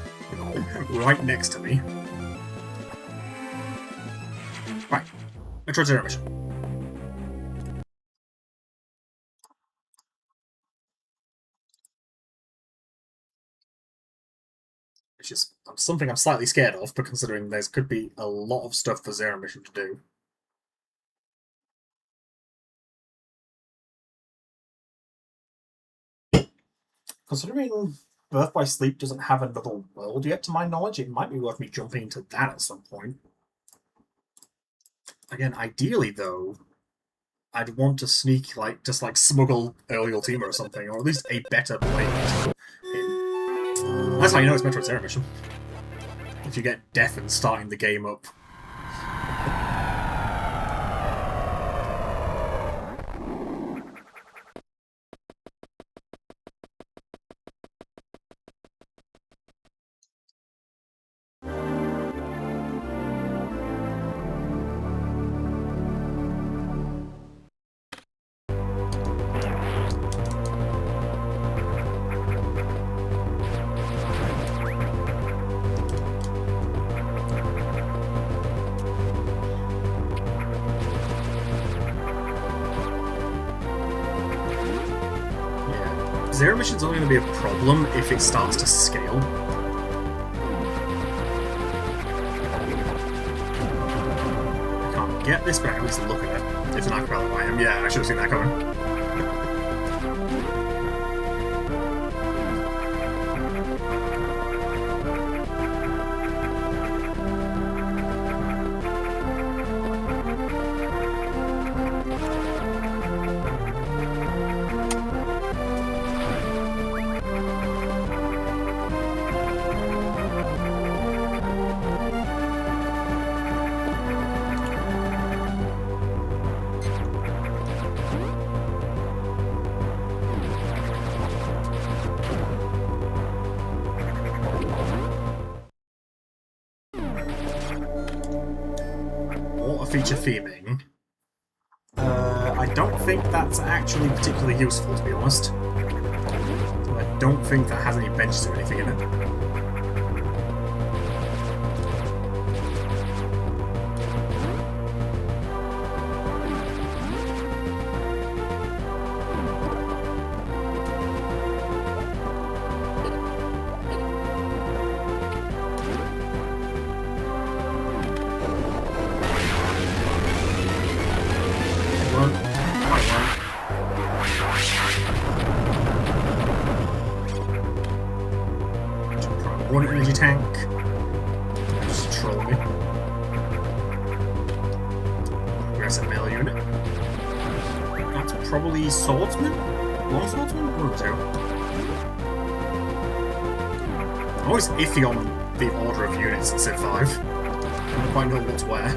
Right next to me. Right. Metro Zero mission. Which is something I'm slightly scared of, but considering there could be a lot of stuff for Zero mission to do. Considering Birth by Sleep doesn't have another world yet, to my knowledge, it might be worth me jumping into that at some point. Again, ideally, though, I'd want to sneak, just smuggle early Ultima or something, or at least a better blade. That's how you know it's Metro Zero mission. If you get deafened starting the game up. Zero mission's only going to be a problem if it starts to scale. I can't get this, but I can at least look at it. It's an Archipelago I am. Yeah, I should have seen that coming. Feature theming. I don't think that's actually particularly useful, to be honest. I don't think that has any benches or anything in it. One energy tank. Just troll me. Aggressive melee unit. That's probably swordsman? Long swordsman? One or two. I'm always iffy on the order of units in Civ 5. I don't quite know what's where.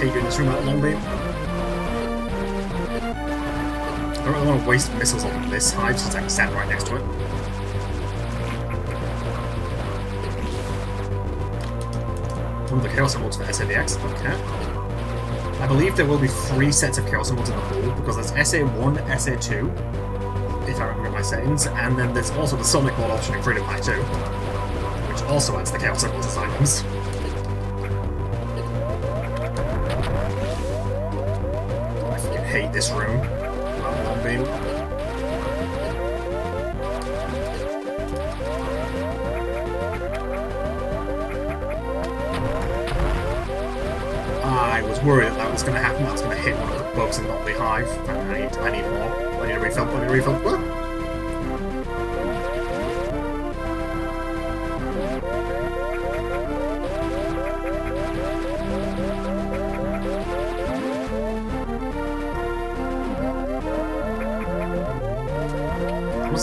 Doing this room at long beam. I don't really want to waste missiles on this hive since I can stand right next to it. One of the Chaos Emeralds for SADX, okay. I believe there will be 3 sets of Chaos Emeralds in the pool, because there's SA1, SA2, if I remember my settings, and then there's also the Sonic Lord option in Freedom Pack 2, which also adds the Chaos Emeralds as items. Hate this room. Long beam. I was worried that was going to happen. That was going to hit one of the bugs and not the hive. I need more. I need a refill. I need a refill. What?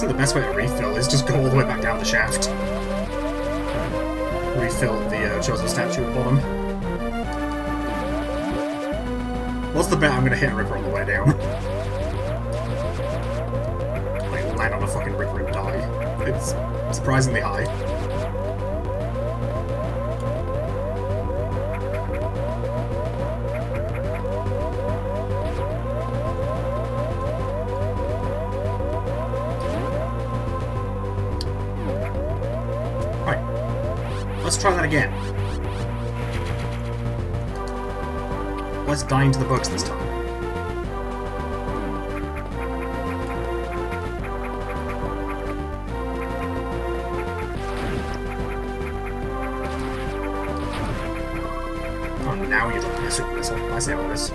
Honestly, the best way to refill is just go all the way back down the shaft. Refill the chosen statue at the bottom. What's the bet I'm gonna hit a Ripper on the way down? Like, land on a fucking Ripper and die. It's surprisingly high. Let's try that again. Let's die into the bugs this time. Oh, now you're dropping a super missile. I see how it is.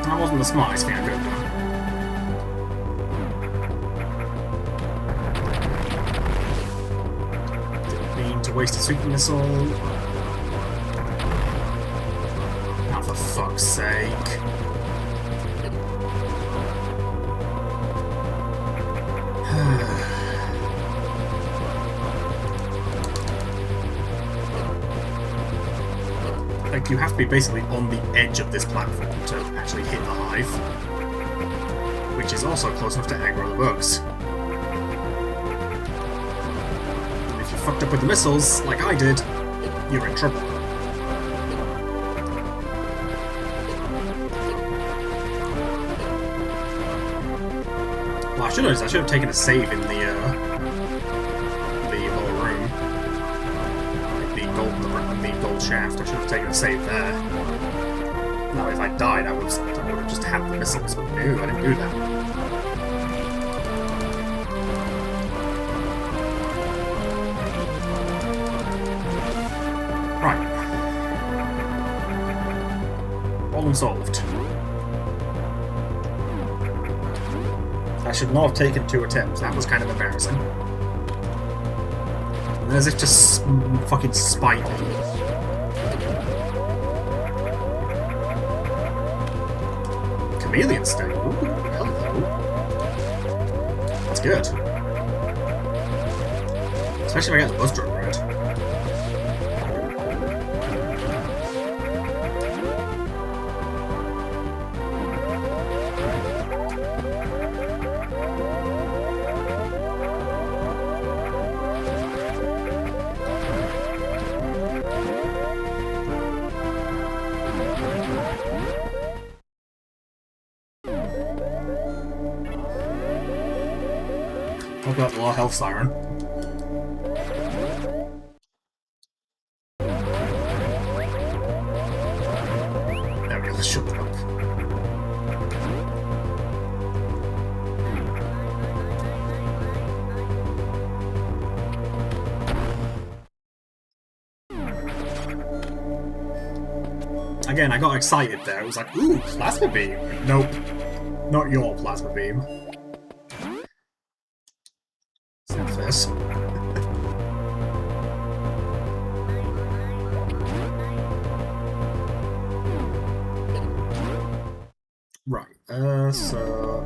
That wasn't the smartest thing I could have done. Didn't mean to waste a super missile. Oh, for fuck's sake. Like, you have to be basically on the edge of this platform to actually hit the hive, which is also close enough to aggro the bugs. And if you fucked up with the missiles, like I did, you're in trouble. Well, I should have taken a save in the lower room. The gold shaft. I should have taken a save there. Now, if I died, I would have just had the missiles, but no, I didn't do that. Right. Problem solved. I should not have taken 2 attempts. That was kind of embarrassing. And as if to fucking spite me. Chameleon stone. Ooh, hello. That's good. Especially if I get the buzz drop right. I've got the low health siren. There we go, let's shut that up. Again, I got excited there. It was like, ooh, plasma beam. Nope. Not your plasma beam. This. Right, so...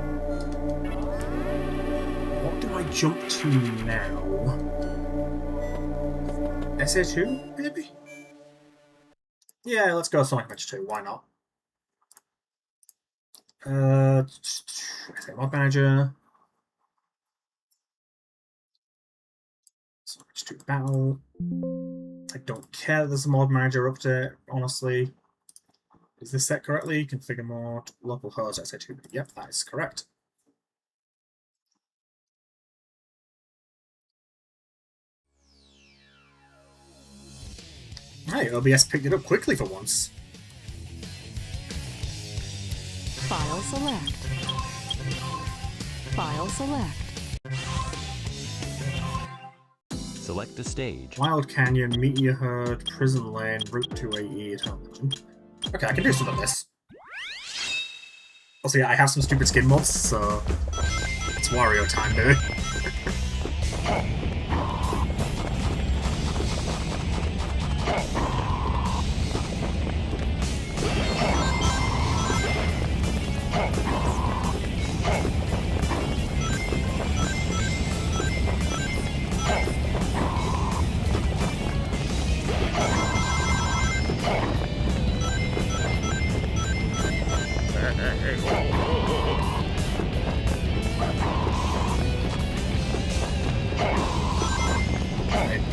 what do I jump to now? SA2, maybe? Yeah, let's go Sonic Adventure 2, why not? Mod Manager... Switch to battle. I don't care there's a mod manager update, honestly. Is this set correctly? Configure mod, local host, SA2. Yep, that is correct. Hey, OBS picked it up quickly for once. File select. File select. Select a stage. Wild Canyon, Meteor Herd, Prison Lane, Route 2AE, Television. Okay, I can do some of this. Also, yeah, I have some stupid skin mods, so it's Wario time, baby.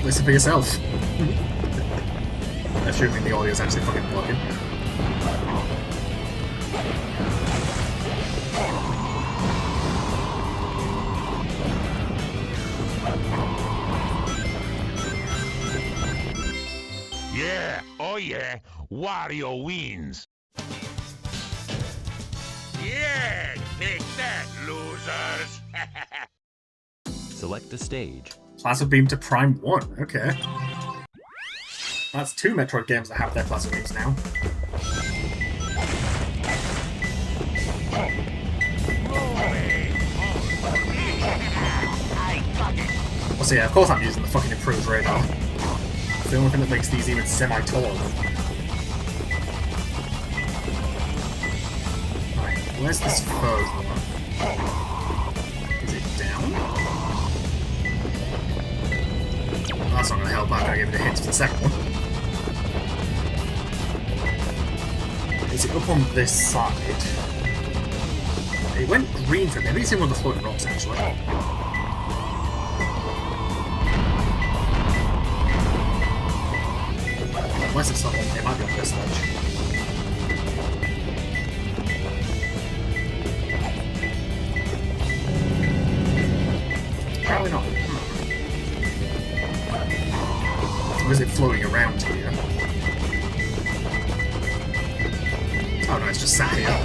Listen for yourself. Assuming the audio is actually fucking working. Yeah, oh yeah, Wario wins. Yeah, take that, losers. Select a stage. Plasma Beam to Prime 1, okay. That's 2 Metroid games that have their Plasma Beams now. Well, so yeah, of course I'm using the fucking improved radar. It's the only thing that makes these even semi-tolerable. Right, where's this first one? Is it down? That's not going to help. I'm going to give it a hit for the second one. Is it up on this side? It went green for me. Maybe it's in one of the floating rocks, actually. Unless it's not on, it might be on this ledge. Probably not. Or is it floating around here? Oh no, it's just sat here.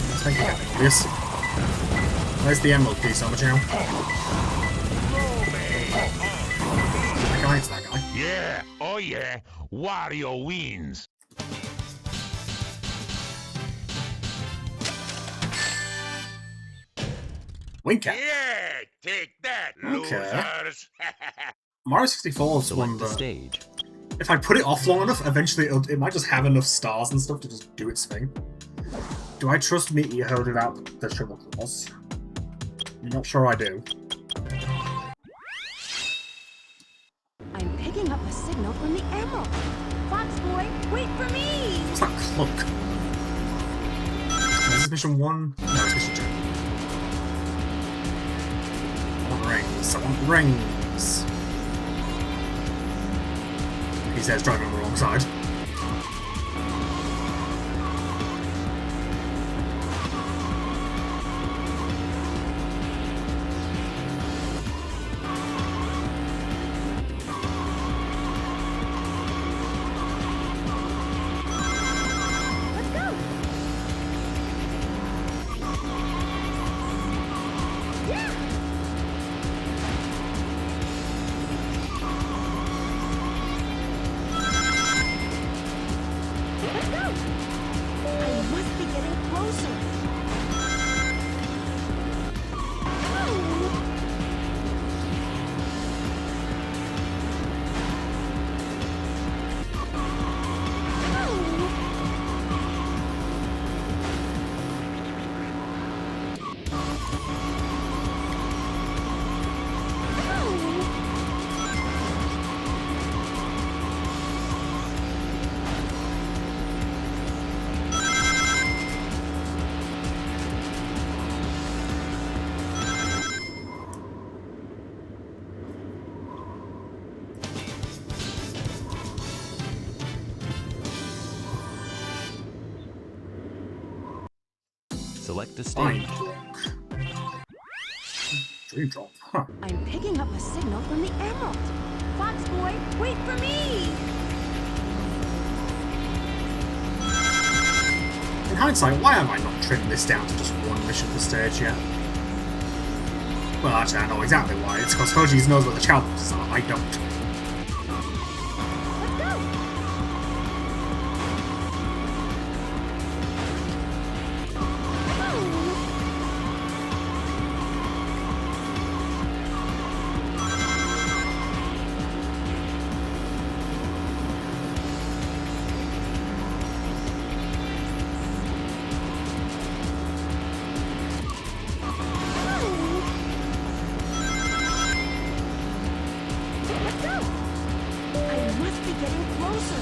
Let's make it happen, obvious. Where's the emerald piece on the channel? That guy, it's that guy. Yeah, oh yeah, Wario wins. Wink at. Yeah, take that, Okay. losers. Mario 64 is one Select a that, stage. if I put it off long enough, eventually it might just have enough stars and stuff to just do its thing. Do I trust Meteor Herd without the Triple Claws? I'm not sure I do. I'm picking up a signal from the emerald. Fox boy, wait for me! What's that cloak? Is this mission 1? No, it's mission 2. I want rings. I want rings. He says driving on the wrong side. Let's go! Yeah! Let's go! I must be getting closer. Oh! Select a Fine. stage. Dream drop. Huh. I'm picking up a signal from the emerald. Fox boy, wait for me! In hindsight, why have I not trimmed this down to just one mission per stage yet? Well, actually, I know exactly why. It's because Hoji's knows where the child boxes are. I don't. Let's go! Let's go! I must be getting closer.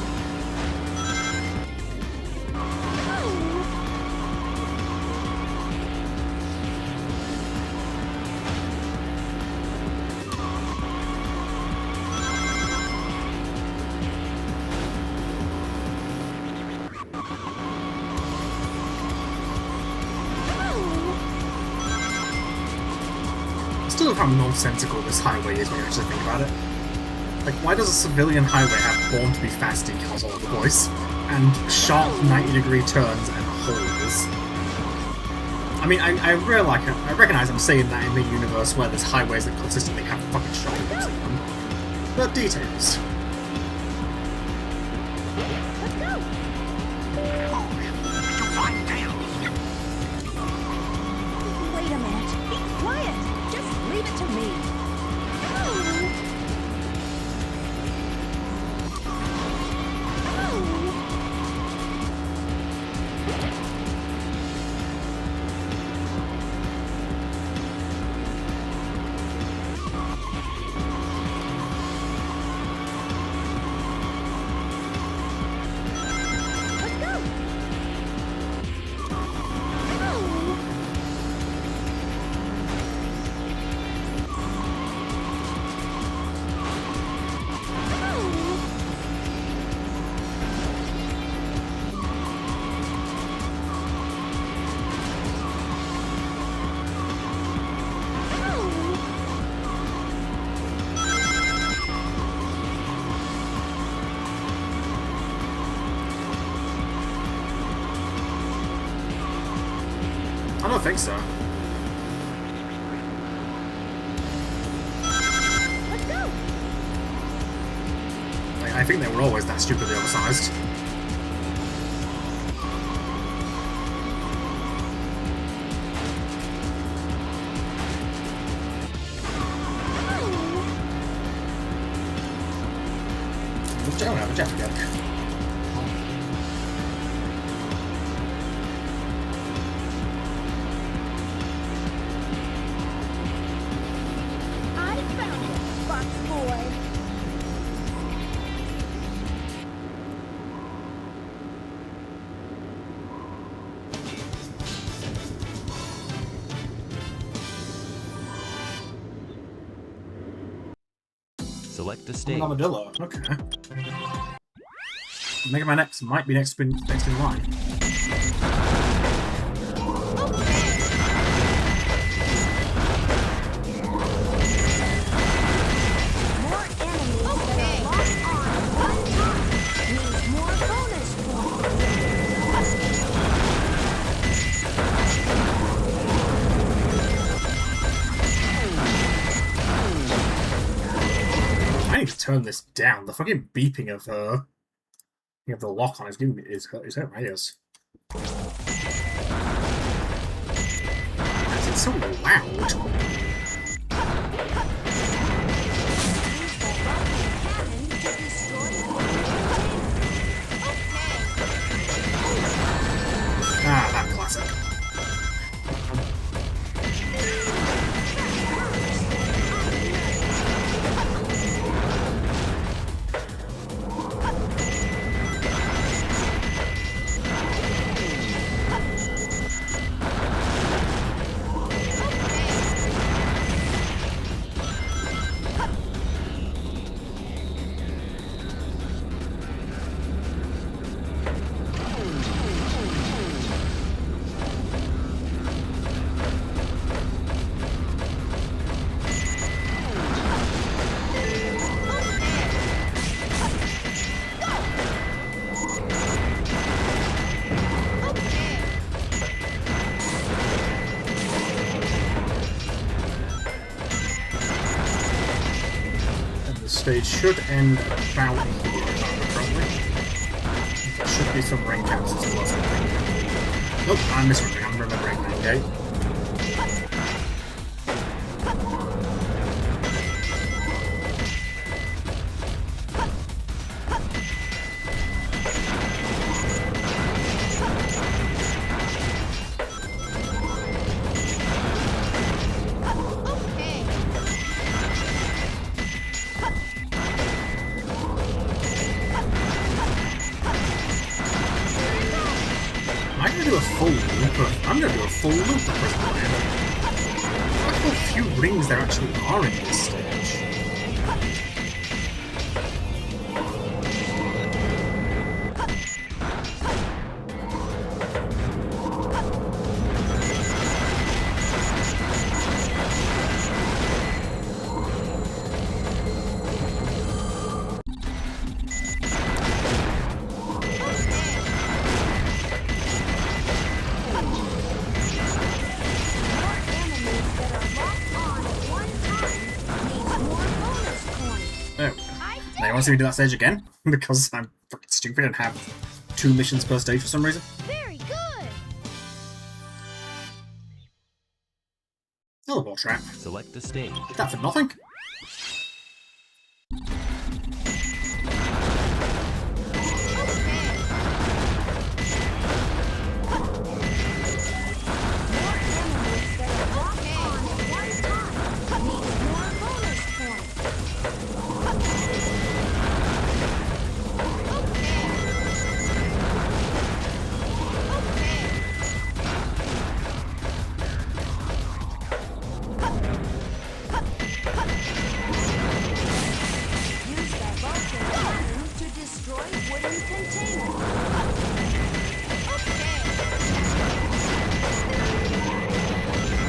Still how nonsensical this highway is when you actually think about it. Like, why does a civilian highway have born to be fast decals all over the place? And sharp 90-degree turns and holes? I mean, I recognize I'm saying that in the universe where there's highways that consistently have fucking sharp holes in them. But details. Let's go! Wait a minute. Be quiet. Just leave it to me. I don't think so. Let's go! Like, I think they were always that stupidly oversized. I don't have a jetpack. I found it, Fox boy. Select a I'm stage. an armadillo. Okay. Mega Man X might be next in line. More enemies that are locked on one time means more bonus I need to turn this down. The fucking beeping of the lock on is giving me is hurting my ears. It's so loud. Ah, that classic. stage should end about here, if I remember correctly. There should be some ring caps as well. Nope, I'm misremembering. I'm remembering that gate. I'm gonna do a full loop of Prison Land. Look how few rings there actually are in this stage. Now you want to see me do that stage again? Because I'm freaking stupid and have 2 missions per stage for some reason. Very good. Teleport trap. Select a stage. Did that for nothing?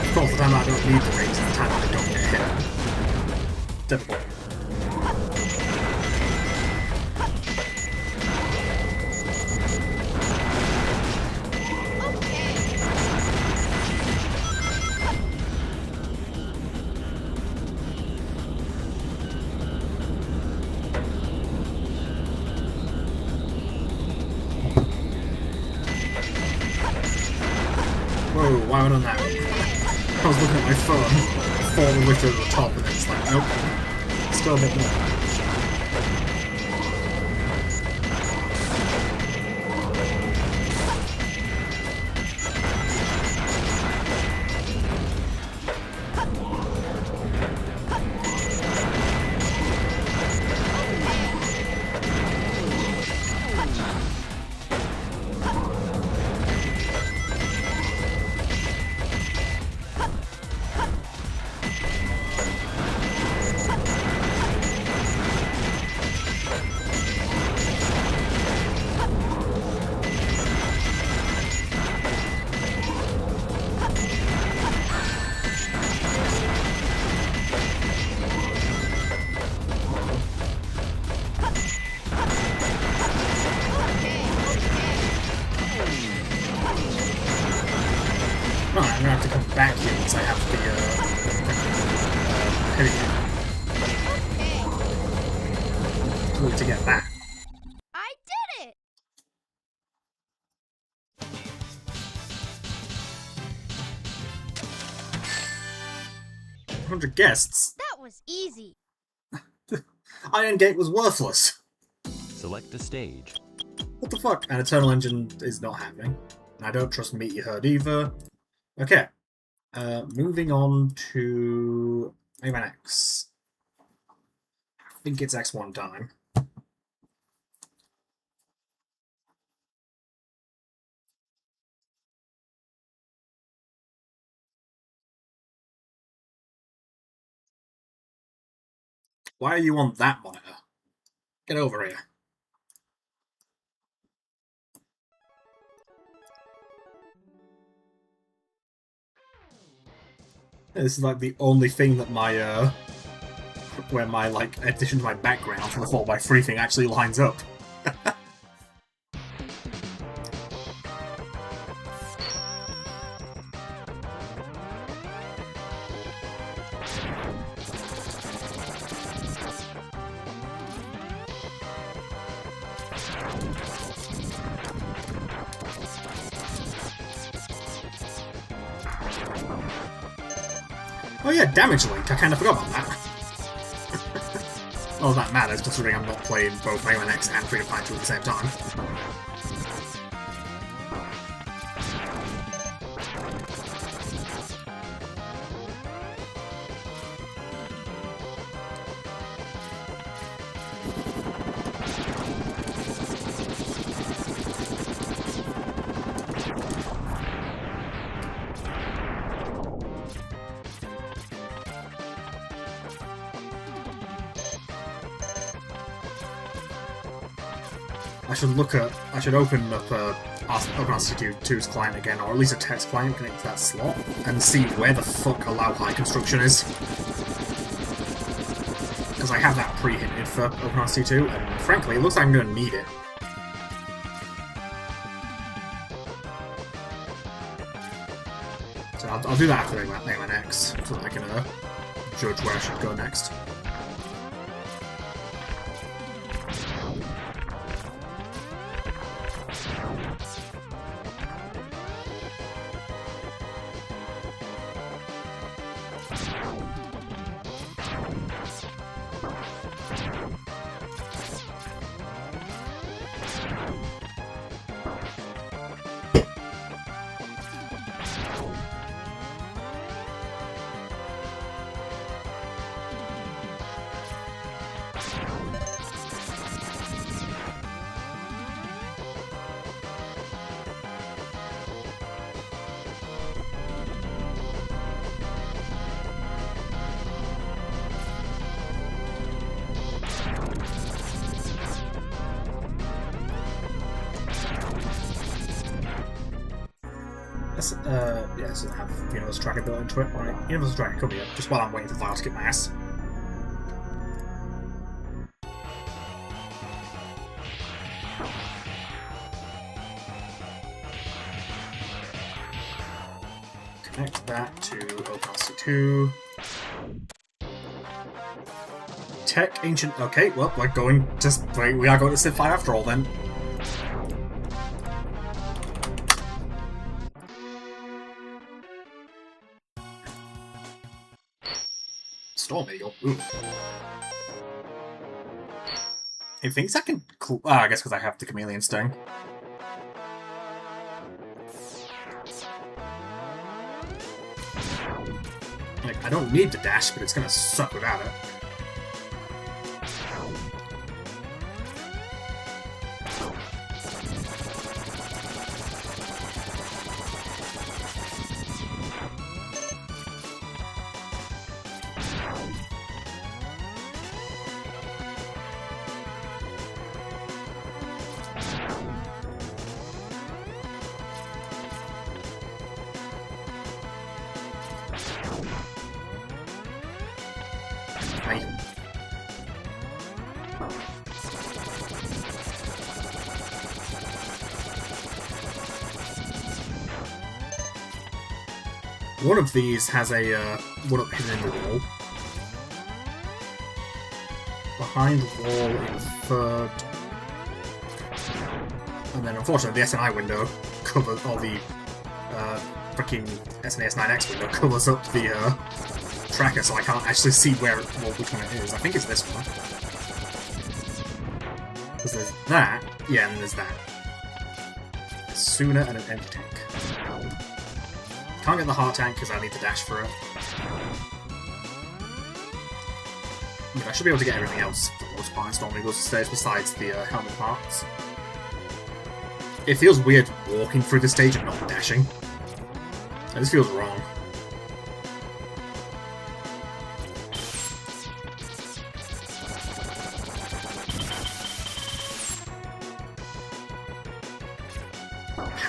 Of course, the time I don't need the rings is the time I don't get hit. Typical. Whoa, why would I that? I was looking at my phone, fall all the way to the top, and then it's like, nope, still a bit more. Right, I'm gonna have to come back here once I have the heavy to get that. I did it! 100 guests? That was easy. Iron Gate was worthless. Select a stage. What the fuck? And Eternal Engine is not happening. I don't trust Meteor Herd either. Okay. Moving on to Mega Man X. I think it's X one time. Why are you on that monitor? Get over here. This is like the only thing that my where my like addition to my background for the 4x3 thing actually lines up. Oh yeah, damage link. I kind of forgot about that. Well, that matters considering I'm not playing both Mega Man X and Freedom Fighter 2 at the same time. I should open up OpenRCT2's client again, or at least a test client connected to that slot, and see where the fuck Allow High Construction is. Because I have that pre-hinted for OpenRCT2, and frankly, it looks like I'm going to need it. So I'll do that after Mega Man X, so that I can judge where I should go next. Yeah, it doesn't have Universal Tracker built into it. Right, Universal Tracker could be up, just while I'm waiting for File to get my ass. Connect that to OpenRC2. Tech Ancient. Okay, well, we're going. Just wait, we are going to Civ 5 after all then. Storm Eagle. Ooh. He thinks I can. I guess because I have the Chameleon Sting. Like, I don't need the dash, but it's gonna suck without it. One of these has a one-up hidden in the wall. Behind the wall in third. And then unfortunately the SNI window covers, or the freaking SNES 9X window covers up the tracker, so I can't actually see which one it is. I think it's this one. Because there's that, yeah, and there's that. A Sooner and an empty tank. Can't get the heart tank because I need the dash for it. But I should be able to get everything else for the most part in Storm Eagle's stage besides the helmet parts. It feels weird walking through the stage and not dashing. It just feels wrong.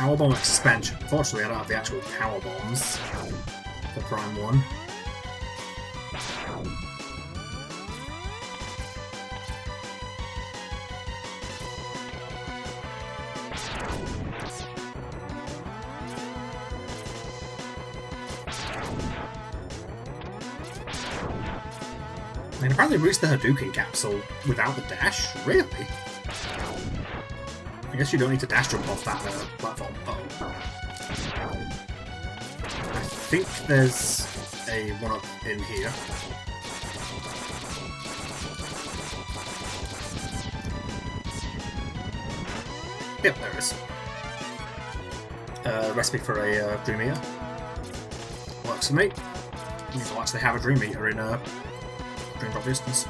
Powerbomb expansion. Unfortunately, I don't have the actual power bombs for Prime 1. I mean, apparently reached the Hadouken capsule without the dash? Really? I guess you don't need to dash jump off that platform. Uh-oh. I think there's a one-up in here. Yep, there is. Recipe for a Dream Eater. Works for me. Means I'll actually have a Dream Eater in Dream Drop Distance.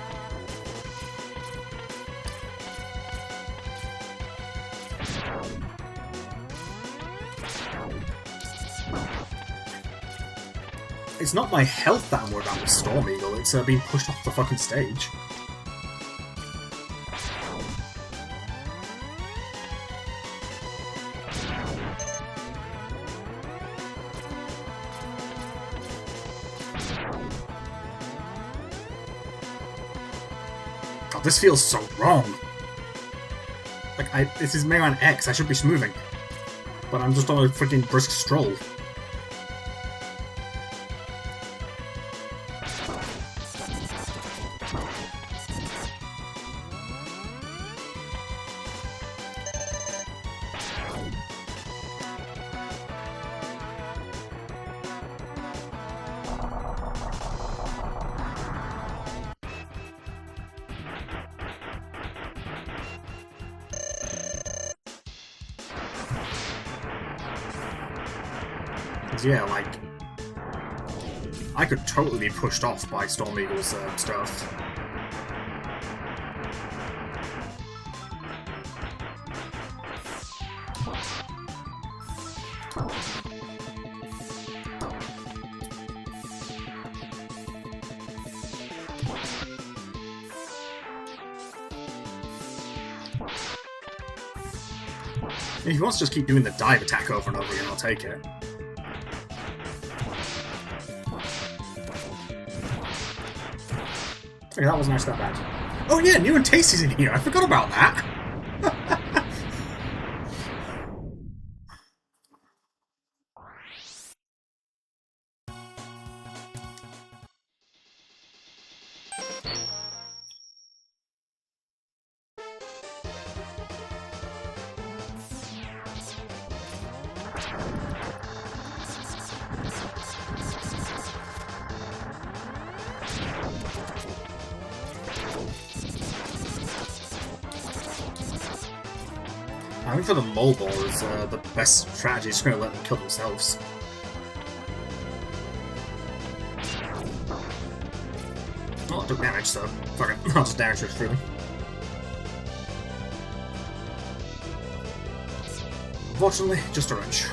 It's not my health that I'm worried about with Storm Eagle, it's being pushed off the fucking stage. God, this feels so wrong. Like, this is Mega Man X, I should be smoothing. But I'm just on a freaking brisk stroll. Yeah, like, I could totally be pushed off by Storm Eagle's stuff. If he wants to just keep doing the dive attack over and over again, I'll take it. Okay, that wasn't actually that bad. Oh yeah, New and Tasty's in here. I forgot about that. I think for the mole ball is the best strategy. Just going to let them kill themselves. Oh, it took damage, so fuck it. I'll just damage it through them. Unfortunately, just a wrench.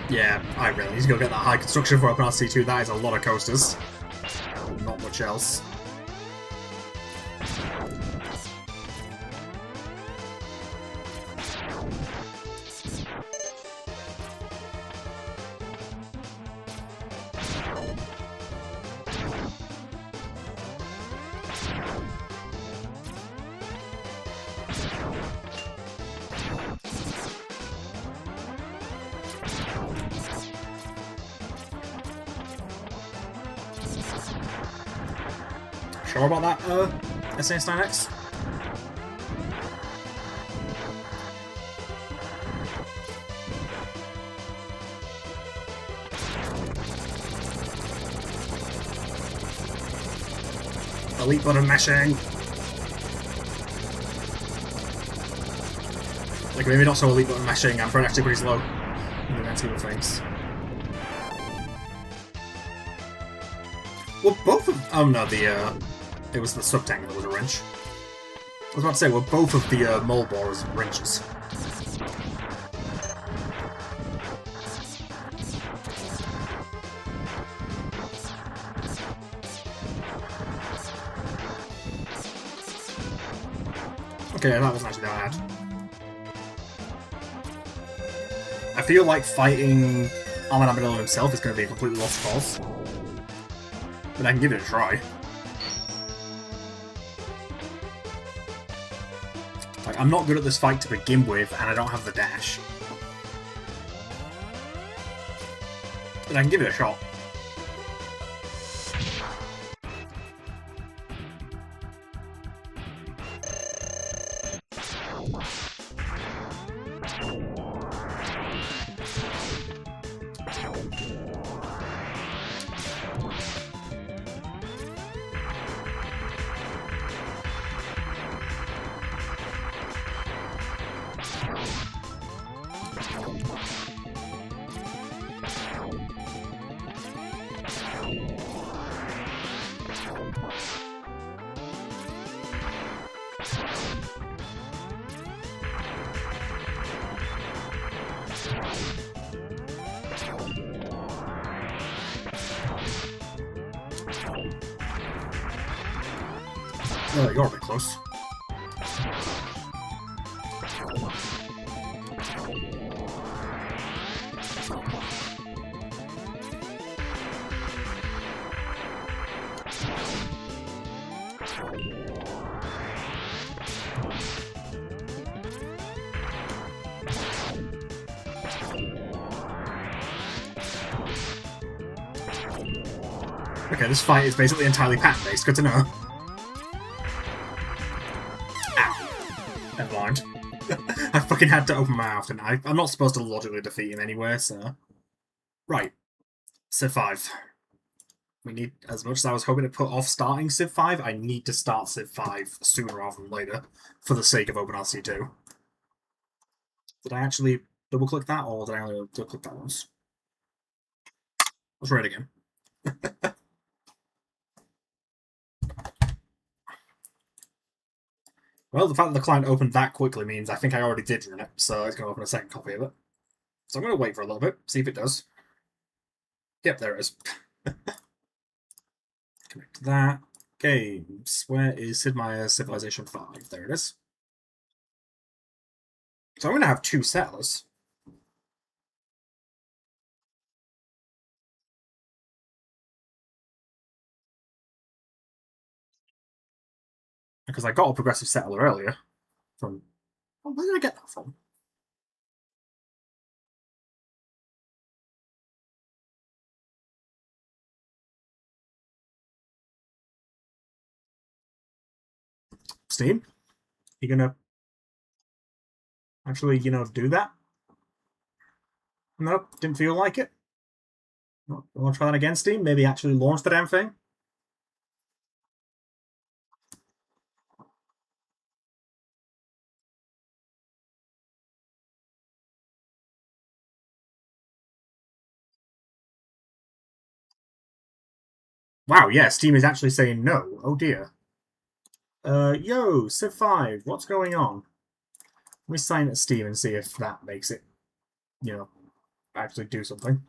Yeah, I really need to go get that high construction for Open RC2. That is a lot of coasters. Not much else. Sure about that, SNS 9X? Elite button mashing! Like, maybe not so elite button mashing, I'm actually pretty slow in the grand scheme of things. Well, both of... oh no, it was the sub-tank that was a wrench. I was about to say, well, both of the mole bores wrenches. Okay, that wasn't actually that bad. I feel like fighting Armadillo himself is going to be a completely lost cause. But I can give it a try. Like, I'm not good at this fight to begin with, and I don't have the dash. But I can give it a shot. Oh, you're a bit close. Okay, this fight is basically entirely pattern-based. Good to know. Ow. Never mind. I fucking had to open my mouth, and I'm not supposed to logically defeat him anywhere, so... Right. Civ 5. We need, as much as I was hoping to put off starting Civ 5, I need to start Civ 5 sooner rather than later, for the sake of OpenRC2. Did I actually double-click that, or did I only double-click that once? Let's try it again. Well, the fact that the client opened that quickly means I think I already did run it, so it's going to open a second copy of it. So I'm going to wait for a little bit, see if it does. Yep, there it is. Connect to that. Games. Where is Sid Meier's Civilization 5? There it is. So I'm going to have 2 settlers. Because I got a progressive settler earlier. From... Oh, where did I get that from? Steam? You gonna... actually, do that? Nope, didn't feel like it. Want to try that again, Steam? Maybe actually launch the damn thing? Wow, yeah, Steam is actually saying no. Oh dear. Yo, Civ 5, what's going on? Let me sign at Steam and see if that makes it, actually do something.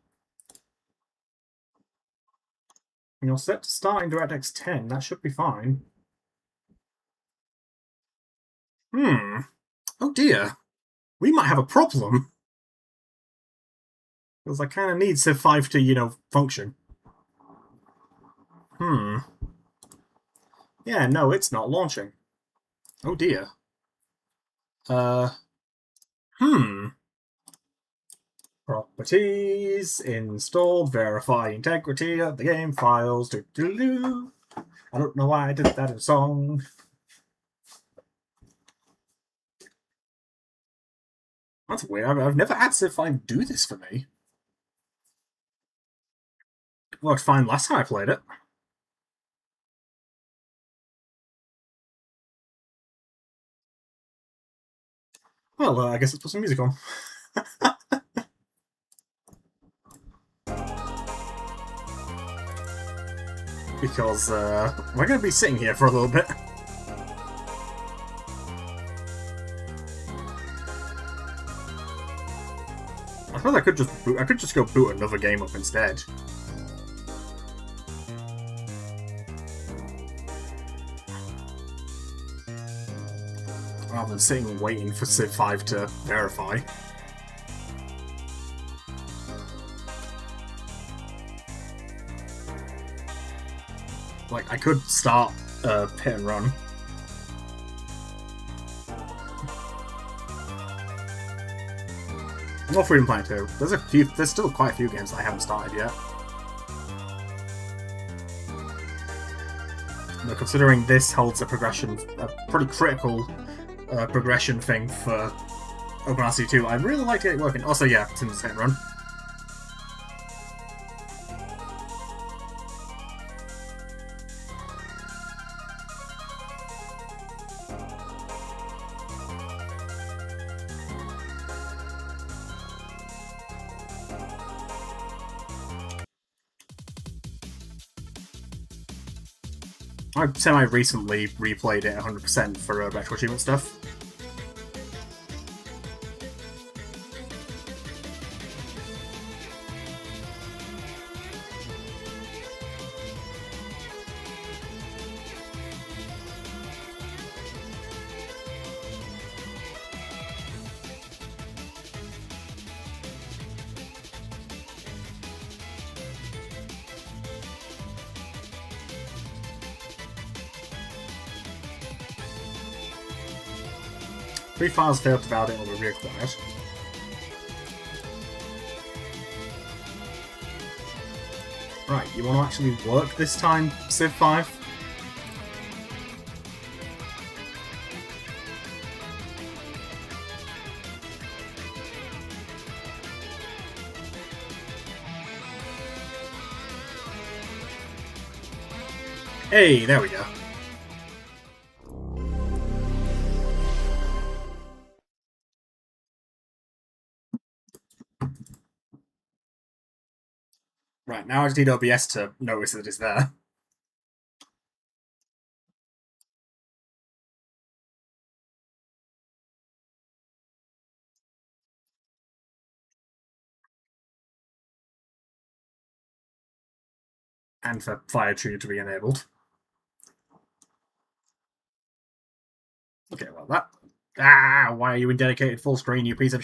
You're set to start in DirectX 10, that should be fine. Oh dear. We might have a problem. Because I kind of need Civ 5 to, function. Yeah, no, it's not launching. Oh dear. Properties, installed, verify integrity of the game files. I don't know why I did that in a song. That's weird. I've never had Civ 5 do this for me. Worked fine last time I played it. Well, I guess let's put some music on. Because we're going to be sitting here for a little bit. I suppose I could just go boot another game up instead. Rather than sitting and waiting for Civ 5 to verify. Like, I could start Hit and Run. More Freedom Planet 2. There's still quite a few games that I haven't started yet. But considering this holds a pretty critical progression thing for OpenRC2, I'd really like to get it working. Also, yeah, Tim's Hit and Run. I semi-recently replayed it 100% for retro achievement stuff. Three files failed to validate or be reacquired. Right, you want to actually work this time, Civ 5? Hey, there we go. Right, now I just need OBS to notice that it's there. And for Fire Tuner to be enabled. Okay, well that... Ah, why are you in dedicated full screen, you piece of shit?